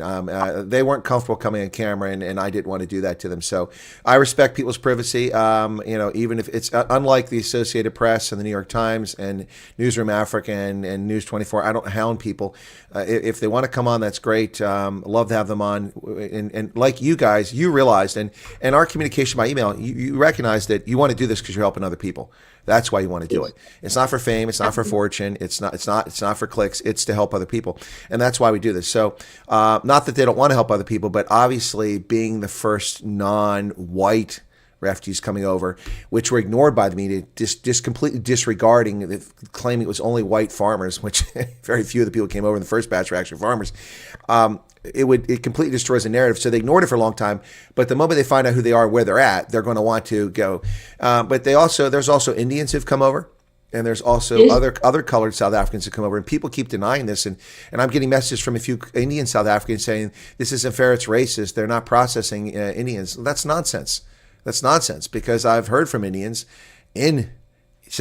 They weren't comfortable coming on camera, and I didn't want to do that to them. So I respect people's privacy. Even if it's unlike the Associated Press and the New York Times and Newsroom Africa and News 24. I don't hound people. If they want to come on, that's great. Love to have them on. And like you guys, you realized, and our communication by email, you recognize that you want to do this because you're helping other people. That's why you want to do it. It's not for fame. It's not for fortune. It's not for clicks. It's to help other people. And that's why we do this. So not that they don't want to help other people, but obviously being the first non-white refugees coming over, which were ignored by the media, just completely disregarding, claiming it was only white farmers, which very few of the people came over in the first batch were actually farmers. It completely destroys the narrative. So they ignored it for a long time. But the moment they find out who they are, where they're at, they're going to want to go. But there's also Indians who've come over. And there's also other colored South Africans who come over. And people keep denying this. And I'm getting messages from a few Indian South Africans saying, this isn't fair, it's racist. They're not processing Indians. That's nonsense. That's nonsense, because I've heard from Indians in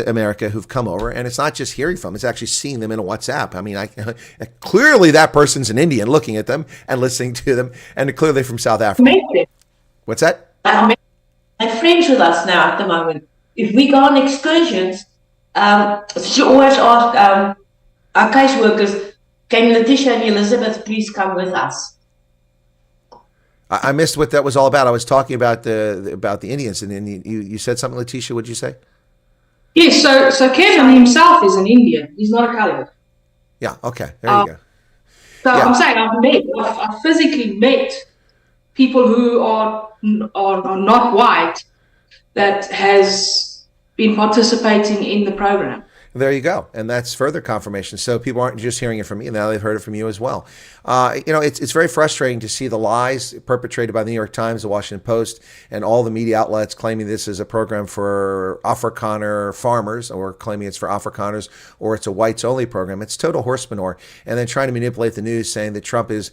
America who've come over, and it's not just hearing from them, it's actually seeing them in a WhatsApp. I mean, clearly that person's an Indian looking at them and listening to them, and clearly from South Africa. What's that? They're friends with us now at the moment. If we go on excursions, she always asks our caseworkers, can Letishia and Elizabeth please come with us? I missed what that was all about. I was talking about the Indians, and then you said something, Letishia. What did you say? Yes, so Kevin himself is an Indian. He's not a coloured. Yeah, okay. There you go. So yeah. I'm saying I've physically met people who are not white that has been participating in the program. There you go. And that's further confirmation. So people aren't just hearing it from me. Now they've heard it from you as well. It's very frustrating to see the lies perpetrated by the New York Times, the Washington Post, and all the media outlets claiming this is a program for Afrikaner farmers, or claiming it's for Afrikaners, or it's a whites-only program. It's total horse manure. And then trying to manipulate the news, saying that Trump is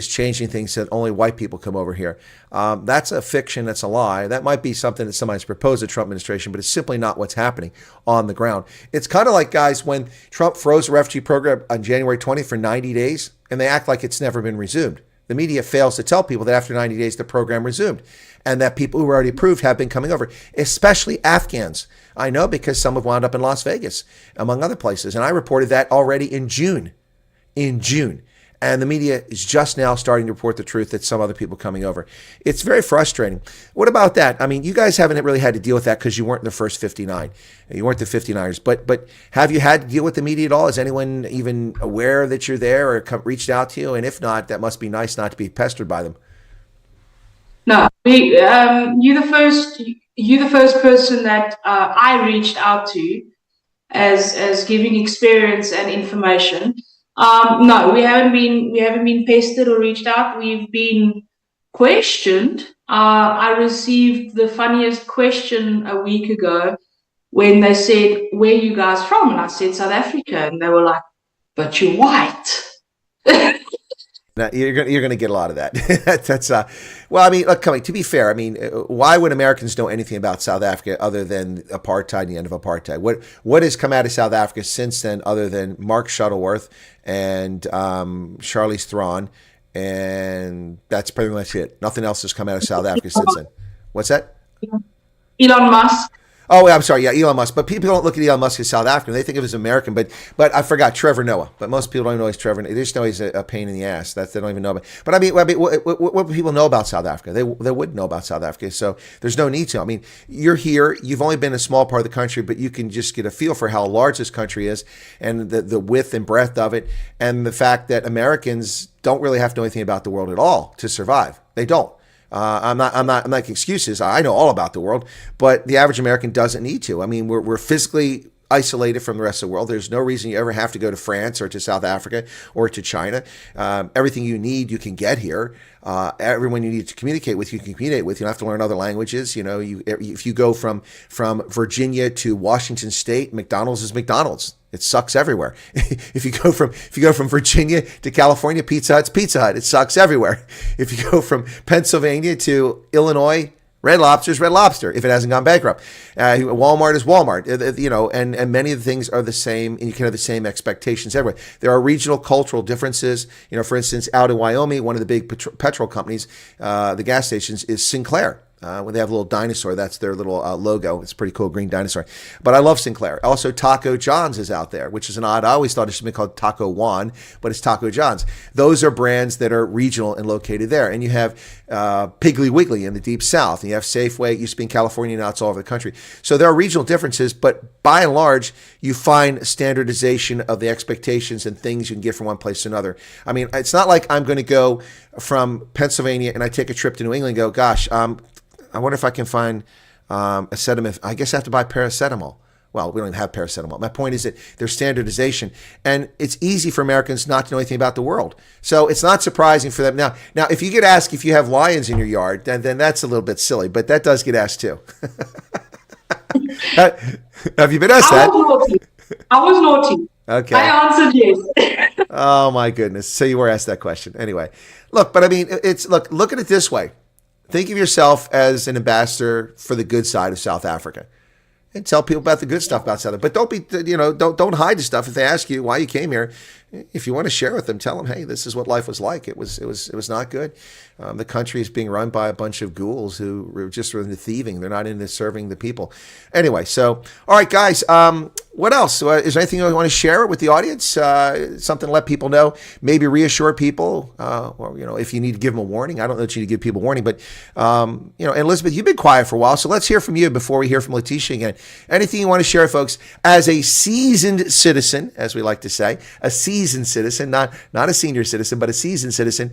changing things so that only white people come over here. That's a fiction. That's a lie. That might be something that somebody's proposed to the Trump administration, but it's simply not what's happening on the ground. It's kind of like, guys, when Trump froze the refugee program on January 20th for 90 days, and they act like it's never been resumed. The media fails to tell people that after 90 days, the program resumed, and that people who were already approved have been coming over, especially Afghans. I know, because some have wound up in Las Vegas, among other places. And I reported that already in June. and the media is just now starting to report the truth that some other people are coming over. It's very frustrating. What about that? I mean, you guys haven't really had to deal with that because you weren't in the first 59. You weren't the 59ers. But have you had to deal with the media at all? Is anyone even aware that you're there or reached out to you? And if not, that must be nice not to be pestered by them. No, you're the first person that I reached out to as giving experience and information. No, we haven't been pestered or reached out. We've been questioned. I received the funniest question a week ago when they said, "Where are you guys from?" And I said, "South Africa." And they were like, "But you're white." Now, you're going to get a lot of that. That's well, I mean, look, to be fair, I mean, why would Americans know anything about South Africa other than apartheid and the end of apartheid? What has come out of South Africa since then, other than Mark Shuttleworth and Charlize Theron, and that's pretty much it. Nothing else has come out of South Africa since then. What's that? Elon Musk. Oh, I'm sorry. Yeah, Elon Musk. But people don't look at Elon Musk as South African. They think of him as American. But I forgot Trevor Noah. But most people don't even know he's Trevor. They just know he's a pain in the ass. They don't even know about. But I mean, what do people know about South Africa? They wouldn't know about South Africa. So there's no need to. I mean, you're here. You've only been in a small part of the country, but you can just get a feel for how large this country is and the width and breadth of it, and the fact that Americans don't really have to know anything about the world at all to survive. They don't. I'm not making excuses. I know all about the world, but the average American doesn't need to. I mean, we're physically isolated from the rest of the world. There's no reason you ever have to go to France or to South Africa or to China. Everything you need, you can get here. Everyone you need to communicate with, you can communicate with. You don't have to learn other languages. You know, if you go from Virginia to Washington State, McDonald's is McDonald's. It sucks everywhere. If you go from Virginia to California, Pizza Hut's Pizza Hut. It sucks everywhere. If you go from Pennsylvania to Illinois, Red Lobster's Red Lobster, if it hasn't gone bankrupt. Walmart is Walmart, you know, and many of the things are the same, and you can have the same expectations everywhere. There are regional cultural differences. You know, for instance, out in Wyoming, one of the big petrol companies, the gas stations, is Sinclair. When they have a little dinosaur, that's their little logo. It's a pretty cool green dinosaur. But I love Sinclair. Also, Taco John's is out there, which is an odd. I always thought it should be called Taco Juan, but it's Taco John's. Those are brands that are regional and located there. And you have Piggly Wiggly in the Deep South. And you have Safeway. It used to be in California. Now it's all over the country. So there are regional differences, but by and large, you find standardization of the expectations and things you can get from one place to another. I mean, it's not like I'm going to go from Pennsylvania and I take a trip to New England and go, gosh, I wonder if I can find acetaminophen. I guess I have to buy paracetamol. Well, we don't even have paracetamol. My point is that there's standardization, and it's easy for Americans not to know anything about the world. So it's not surprising for them. Now, if you get asked if you have lions in your yard, then that's a little bit silly, but that does get asked too. Have you been asked that? I was naughty. Okay. I answered yes. Oh my goodness. So you were asked that question. Anyway, look, but I mean, look at it this way. Think of yourself as an ambassador for the good side of South Africa, and tell people about the good stuff about South Africa. But don't hide the stuff. If they ask you why you came here, if you want to share with them, tell them, hey, this is what life was like. It was not good. The country is being run by a bunch of ghouls who were just into thieving. They're not into serving the people. Anyway, so all right, guys. What else? Is there anything you want to share with the audience? Something to let people know, maybe reassure people, or, you know, if you need to give them a warning. I don't know that you need to give people a warning, but, you know, and Elizabeth, you've been quiet for a while, so let's hear from you before we hear from Letishia again. Anything you want to share, folks, as a seasoned citizen, as we like to say, a seasoned citizen, not a senior citizen, but a seasoned citizen,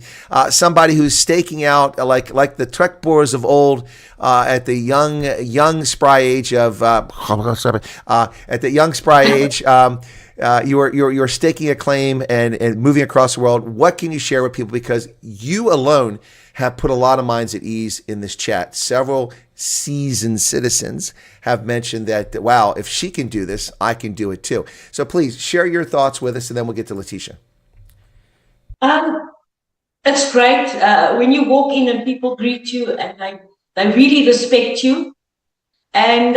somebody who's staking out like the Trek boys of old, at the young spry age of you're staking a claim and moving across the world. What can you share with people? Because you alone have put a lot of minds at ease in this chat. Several seasoned citizens have mentioned that, wow, if she can do this, I can do it too. So please share your thoughts with us, and then we'll get to Letishia. It's great when you walk in and people greet you and they really respect you. And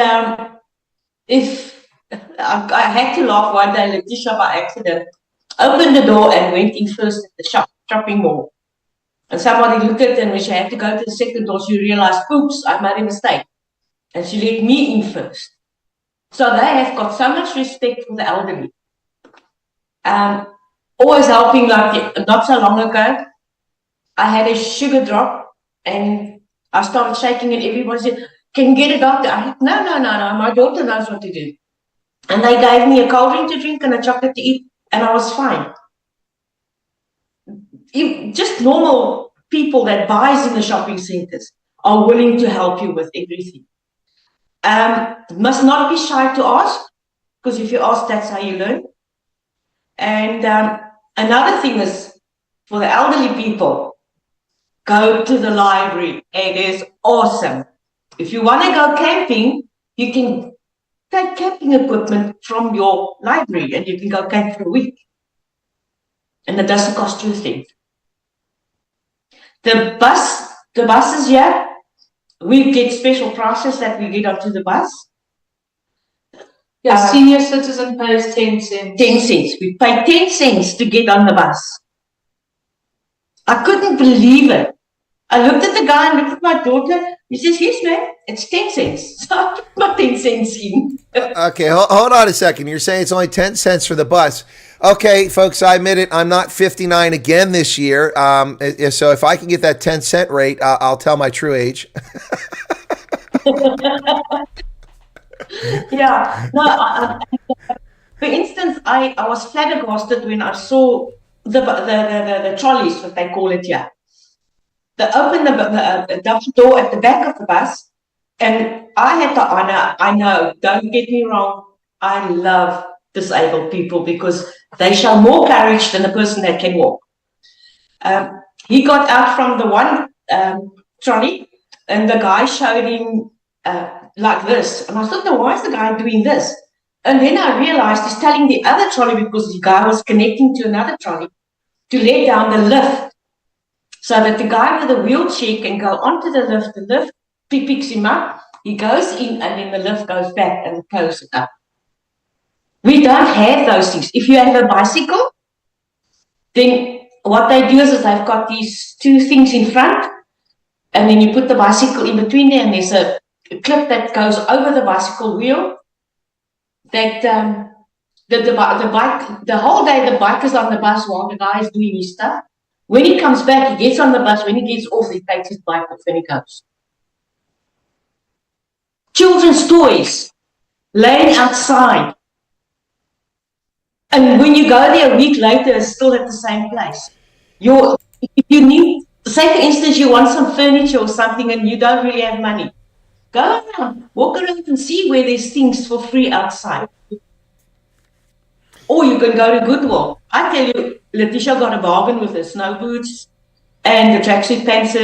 if I had to laugh one day, Letishia by accident opened the door and went in first at the shopping mall. And somebody looked at her, and when she had to go to the second door, she realized, oops, I made a mistake. And she let me in first. So they have got so much respect for the elderly. always helping. Like not so long ago, I had a sugar drop and I started shaking and everybody said, can you get a doctor? I said, no, my daughter knows what to do. And they gave me a cold drink to drink and a chocolate to eat and I was fine. Just normal people that buys in the shopping centers are willing to help you with everything. Must not be shy to ask, because if you ask, that's how you learn. And another thing is, for the elderly people, go to the library. It is awesome. If you want to go camping, you can take camping equipment from your library and you can go camp for a week. And it doesn't cost you a thing. The buses here, we get special prices that we get onto the bus. Yeah, senior citizen pays 10 cents. 10 cents. We pay 10 cents to get on the bus. I couldn't believe it. I looked at the guy and looked at my daughter. He says, yes, ma'am, it's 10 cents. So I put my 10 cents in. Okay, hold on a second. You're saying it's only 10 cents for the bus. Okay, folks, I admit it. I'm not 59 again this year. So if I can get that 10-cent rate, I'll tell my true age. Yeah. No, for instance, I was flabbergasted when I saw the trolleys, what they call it here. They opened the double door at the back of the bus, and I had the honor. I know, don't get me wrong, I love disabled people because they show more courage than a person that can walk. He got out from the one trolley, and the guy showed him like this. And I thought, no, why is the guy doing this? And then I realized he's telling the other trolley, because the guy was connecting to another trolley, to let down the lift so that the guy with the wheelchair can go onto the lift picks him up, he goes in, and then the lift goes back and closes it up. We don't have those things. If you have a bicycle, then what they do is they've got these two things in front, and then you put the bicycle in between there, and there's a clip that goes over the bicycle wheel. That the bike, the whole day the bike is on the bus while the guy is doing his stuff. When he comes back, he gets on the bus. When he gets off, he takes his bike off and he goes. Children's toys laying outside. And when you go there a week later, it's still at the same place. If you need, say for instance, you want some furniture or something and you don't really have money. Go around, walk around and see where there's things for free outside. Or you can go to Goodwill. I tell you, Letishia got a bargain with the snow boots and the tracksuit pants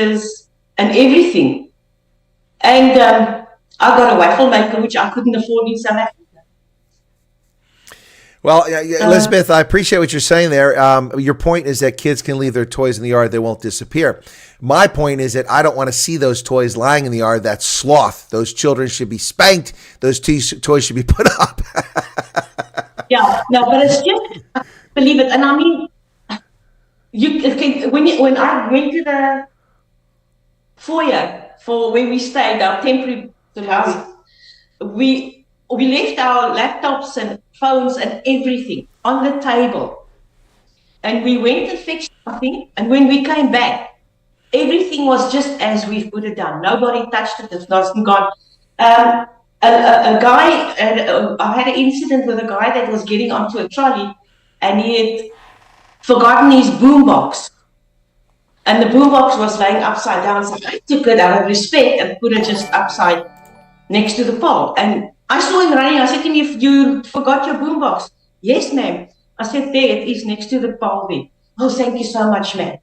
and everything. And I got a waffle maker, which I couldn't afford in South Africa. Well, Elizabeth, I appreciate what you're saying there. Your point is that kids can leave their toys in the yard. They won't disappear. My point is that I don't want to see those toys lying in the yard. That's sloth. Those children should be spanked. Those toys should be put up. Yeah, no, but it's just, believe it. And I mean, when I went to the foyer for where we stayed, our temporary house, we left our laptops and phones and everything on the table. And we went and fetched something. And when we came back, everything was just as we put it down. Nobody touched it. It wasn't gone. A guy, I had an incident with a guy that was getting onto a trolley and he had forgotten his boombox. And the boombox was laying upside down. So I took it out of respect and put it just upside next to the pole. And I saw him running. I said to him, you forgot your boombox. Yes, ma'am. I said, there it is next to the pole there. Oh, thank you so much, ma'am.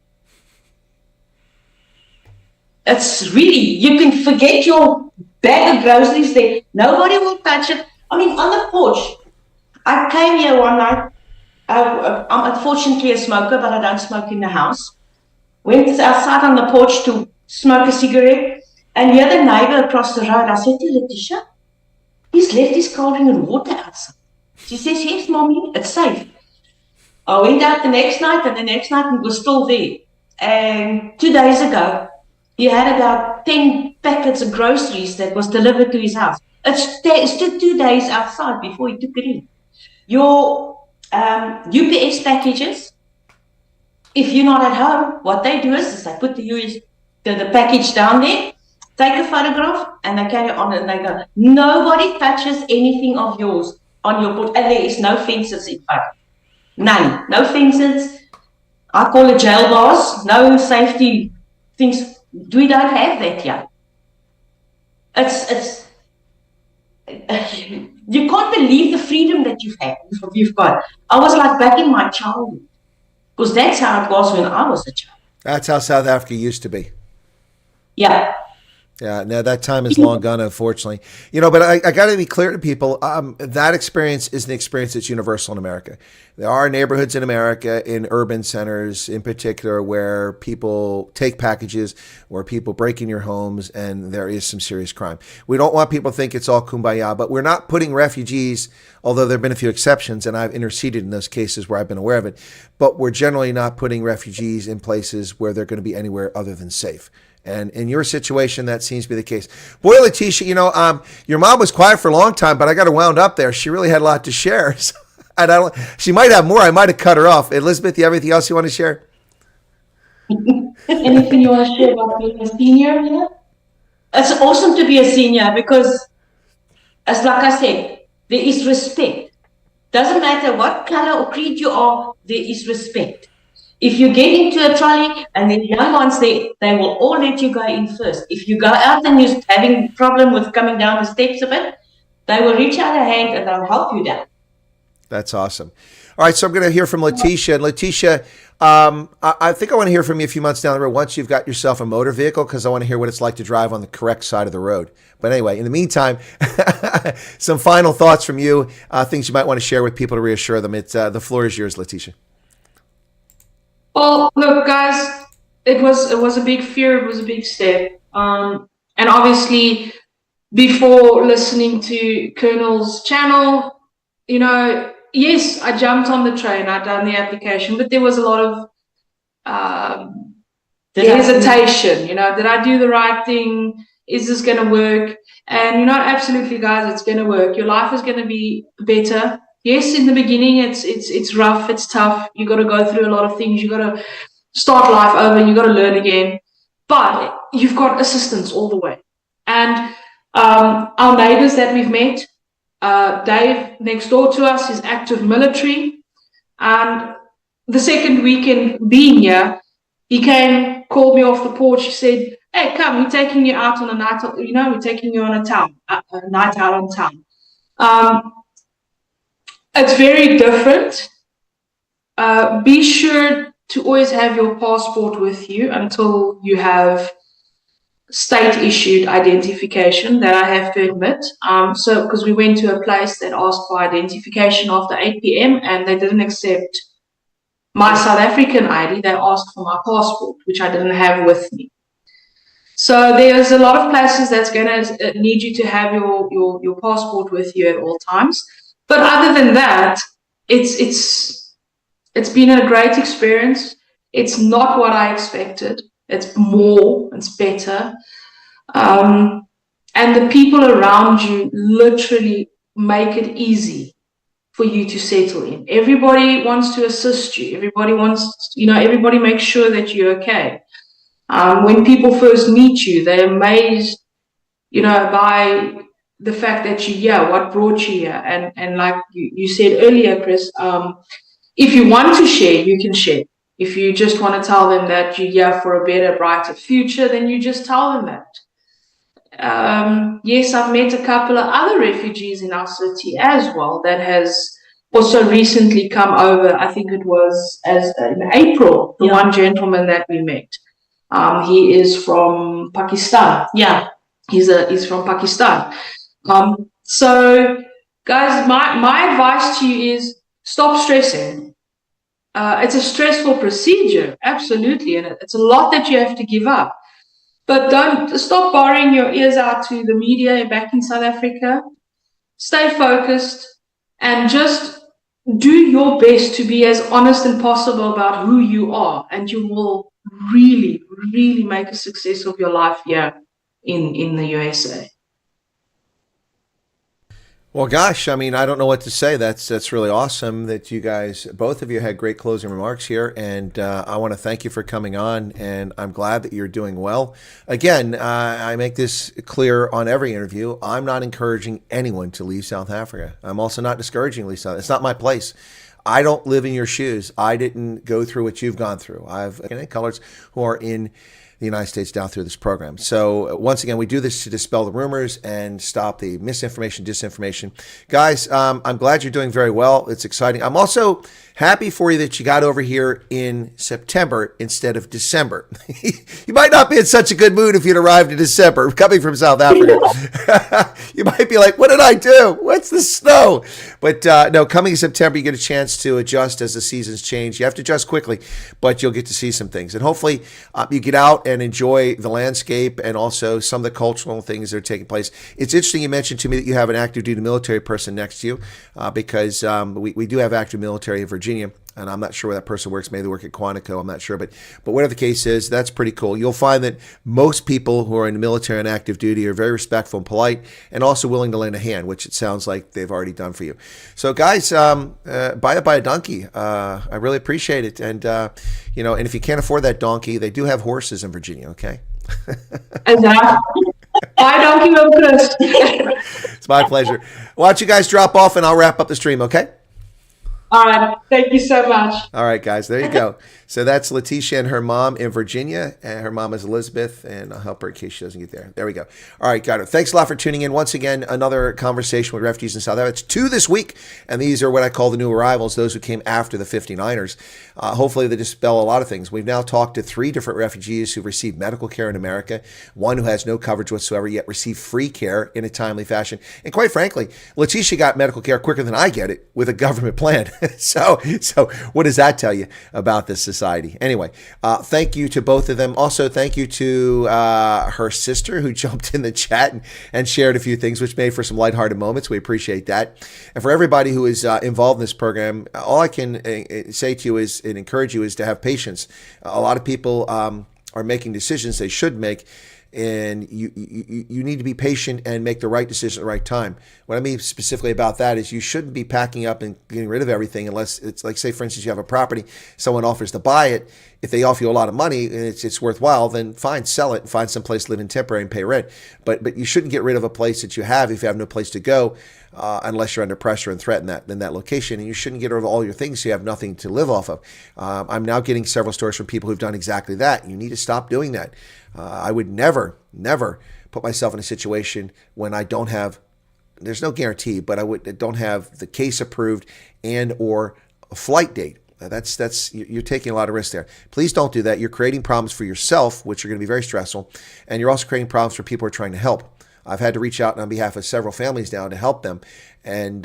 It's really, you can forget your bag of groceries there. Nobody will touch it. I mean, on the porch. I came here one night. I'm unfortunately a smoker, but I don't smoke in the house. Went outside on the porch to smoke a cigarette. And the other neighbor across the road, I said to Letishia, he's left his cold drink and water outside. She says, yes, mommy, it's safe. I went out the next night, and the next night it was still there. And 2 days ago, he had about 10 packets of groceries that was delivered to his house. It stood 2 days outside before he took it in. Your UPS packages if you're not at home, what they do is they put the package down there, take a photograph, and they carry on and they go, nobody touches anything of yours on your boat. And there is no fences in front. None. No fences. I call it jail bars. No safety things. We don't have that here. It's you can't believe the freedom that you've got. I was like back in my childhood, because that's how it was when I was a child. That's how South Africa used to be. Yeah. Yeah, no, that time is long gone, unfortunately. You know, but I got to be clear to people, that experience is an experience that's universal in America. There are neighborhoods in America, in urban centers in particular, where people take packages, where people break in your homes, and there is some serious crime. We don't want people to think it's all kumbaya, but we're not putting refugees, although there have been a few exceptions, and I've interceded in those cases where I've been aware of it, but we're generally not putting refugees in places where they're going to be anywhere other than safe. And in your situation, that seems to be the case. Boy, Letishia, you know, your mom was quiet for a long time, but I got her wound up there. She really had a lot to share. So, and she might have more. I might have cut her off. Elizabeth, you have anything else you want to share? Anything you want to share about being a senior here? It's awesome to be a senior because, as like I said, there is respect. Doesn't matter what color or creed you are, there is respect. If you get into a trolley and the young ones there, they will all let you go in first. If you go out and you're having a problem with coming down the steps a bit, they will reach out a hand and they'll help you down. That's awesome. All right, so I'm going to hear from Letishia. And Letishia, I think I want to hear from you a few months down the road once you've got yourself a motor vehicle, because I want to hear what it's like to drive on the correct side of the road. But anyway, in the meantime, some final thoughts from you, things you might want to share with people to reassure them. The floor is yours, Letishia. Well, look, guys, it was a big fear. It was a big step. And obviously, before listening to Colonel's channel, you know, yes, I jumped on the train. I'd done the application, but there was a lot of hesitation. You know, did I do the right thing? Is this going to work? And you know, absolutely, guys, it's going to work. Your life is going to be better. Yes, in the beginning, it's rough, it's tough. You got to go through a lot of things. You got to start life over. You got to learn again. But you've got assistance all the way. And our neighbors that we've met, Dave next door to us is active military. And the second weekend being here, he came, called me off the porch. He said, "Hey, come, we're taking you out on a night. You know, we're taking you on a night out on town." It's very different. Be sure to always have your passport with you until you have state-issued identification, that I have to admit. So, because we went to a place that asked for identification after 8 p.m. and they didn't accept my South African ID. They asked for my passport, which I didn't have with me. So there's a lot of places that's going to need you to have your passport with you at all times. But other than that, it's been a great experience. It's not what I expected. It's more, it's better. And the people around you literally make it easy for you to settle in. Everybody wants to assist you. Everybody wants, you know, everybody makes sure that you're okay. When people first meet you, they're amazed, you know, by the fact that you're here, what brought you here. And like you said earlier, Chris, if you want to share, you can share. If you just want to tell them that you're here for a better, brighter future, then you just tell them that. Yes, I've met a couple of other refugees in our city as well that has also recently come over. I think it was in April, the one gentleman that we met. He is from Pakistan. Yeah, he's from Pakistan. So, guys, my advice to you is stop stressing. It's a stressful procedure, absolutely, and it's a lot that you have to give up. But don't stop borrowing your ears out to the media back in South Africa. Stay focused and just do your best to be as honest as possible about who you are, and you will really, really make a success of your life here in the USA. Well, gosh, I mean, I don't know what to say. That's really awesome that you guys, both of you, had great closing remarks here, and I want to thank you for coming on. And I'm glad that you're doing well. Again, I make this clear on every interview. I'm not encouraging anyone to leave South Africa. I'm also not discouraging leave South. It's not my place. I don't live in your shoes. I didn't go through what you've gone through. I've colors who are in the United States down through this program. So once again, we do this to dispel the rumors and stop the misinformation, disinformation. Guys, I'm glad you're doing very well. It's exciting. I'm also happy for you that you got over here in September instead of December. You might not be in such a good mood if you'd arrived in December coming from South Africa. You might be like, what did I do? What's the snow? But no, coming in September, you get a chance to adjust as the seasons change. You have to adjust quickly, but you'll get to see some things. And hopefully you get out and enjoy the landscape and also some of the cultural things that are taking place. It's interesting you mentioned to me that you have an active duty military person next to you because we do have active military in Virginia. And I'm not sure where that person works. Maybe they work at Quantico. I'm not sure. But whatever the case is, that's pretty cool. You'll find that most people who are in the military and active duty are very respectful and polite and also willing to lend a hand, which it sounds like they've already done for you. So, guys, buy a donkey. I really appreciate it. And, and if you can't afford that donkey, they do have horses in Virginia, okay? Exactly. Buy a donkey with Chris. It's my pleasure. Why don't you guys drop off and I'll wrap up the stream, okay? All right. Thank you so much. All right, guys. There you go. So that's Letishia and her mom in Virginia. And her mom is Elizabeth. And I'll help her in case she doesn't get there. There we go. All right, got it. Thanks a lot for tuning in. Once again, another conversation with refugees in South Africa. It's 2 this week. And these are what I call the new arrivals, those who came after the 59ers. Hopefully they dispel a lot of things. We've now talked to 3 different refugees who've received medical care in America. One who has no coverage whatsoever, yet received free care in a timely fashion. And quite frankly, Letishia got medical care quicker than I get it with a government plan. So what does that tell you about this society? Anyway, thank you to both of them. Also, thank you to her sister who jumped in the chat and shared a few things, which made for some lighthearted moments. We appreciate that. And for everybody who is involved in this program, all I can say to you is and encourage you is to have patience. A lot of people are making decisions they should make. And you need to be patient and make the right decision at the right time. What I mean specifically about that is you shouldn't be packing up and getting rid of everything unless it's like, say, for instance, you have a property, someone offers to buy it. If they offer you a lot of money and it's worthwhile, then fine, sell it and find some place to live in temporary and pay rent. But you shouldn't get rid of a place that you have if you have no place to go unless you're under pressure and threatened in that location. And you shouldn't get rid of all your things so you have nothing to live off of. I'm now getting several stories from people who've done exactly that. You need to stop doing that. I would never put myself in a situation when I don't have, there's no guarantee, but I don't have the case approved and or a flight date. You're taking a lot of risk there. Please don't do that. You're creating problems for yourself, which are going to be very stressful. And you're also creating problems for people who are trying to help. I've had to reach out on behalf of several families now to help them. And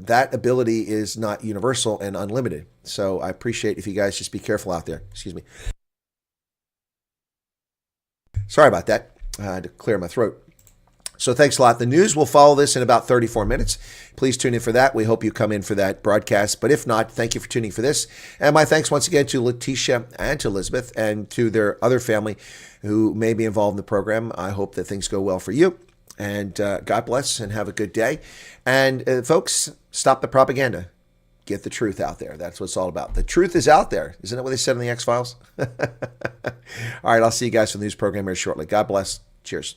that ability is not universal and unlimited. So I appreciate if you guys just be careful out there. Excuse me. Sorry about that. I had to clear my throat. So thanks a lot. The news will follow this in about 34 minutes. Please tune in for that. We hope you come in for that broadcast. But if not, thank you for tuning for this. And my thanks once again to Letishia and to Elizabeth and to their other family who may be involved in the program. I hope that things go well for you. And God bless and have a good day. And folks, stop the propaganda. Get the truth out there. That's what it's all about. The truth is out there. Isn't that what they said in the X-Files? All right, I'll see you guys for the news program here shortly. God bless. Cheers.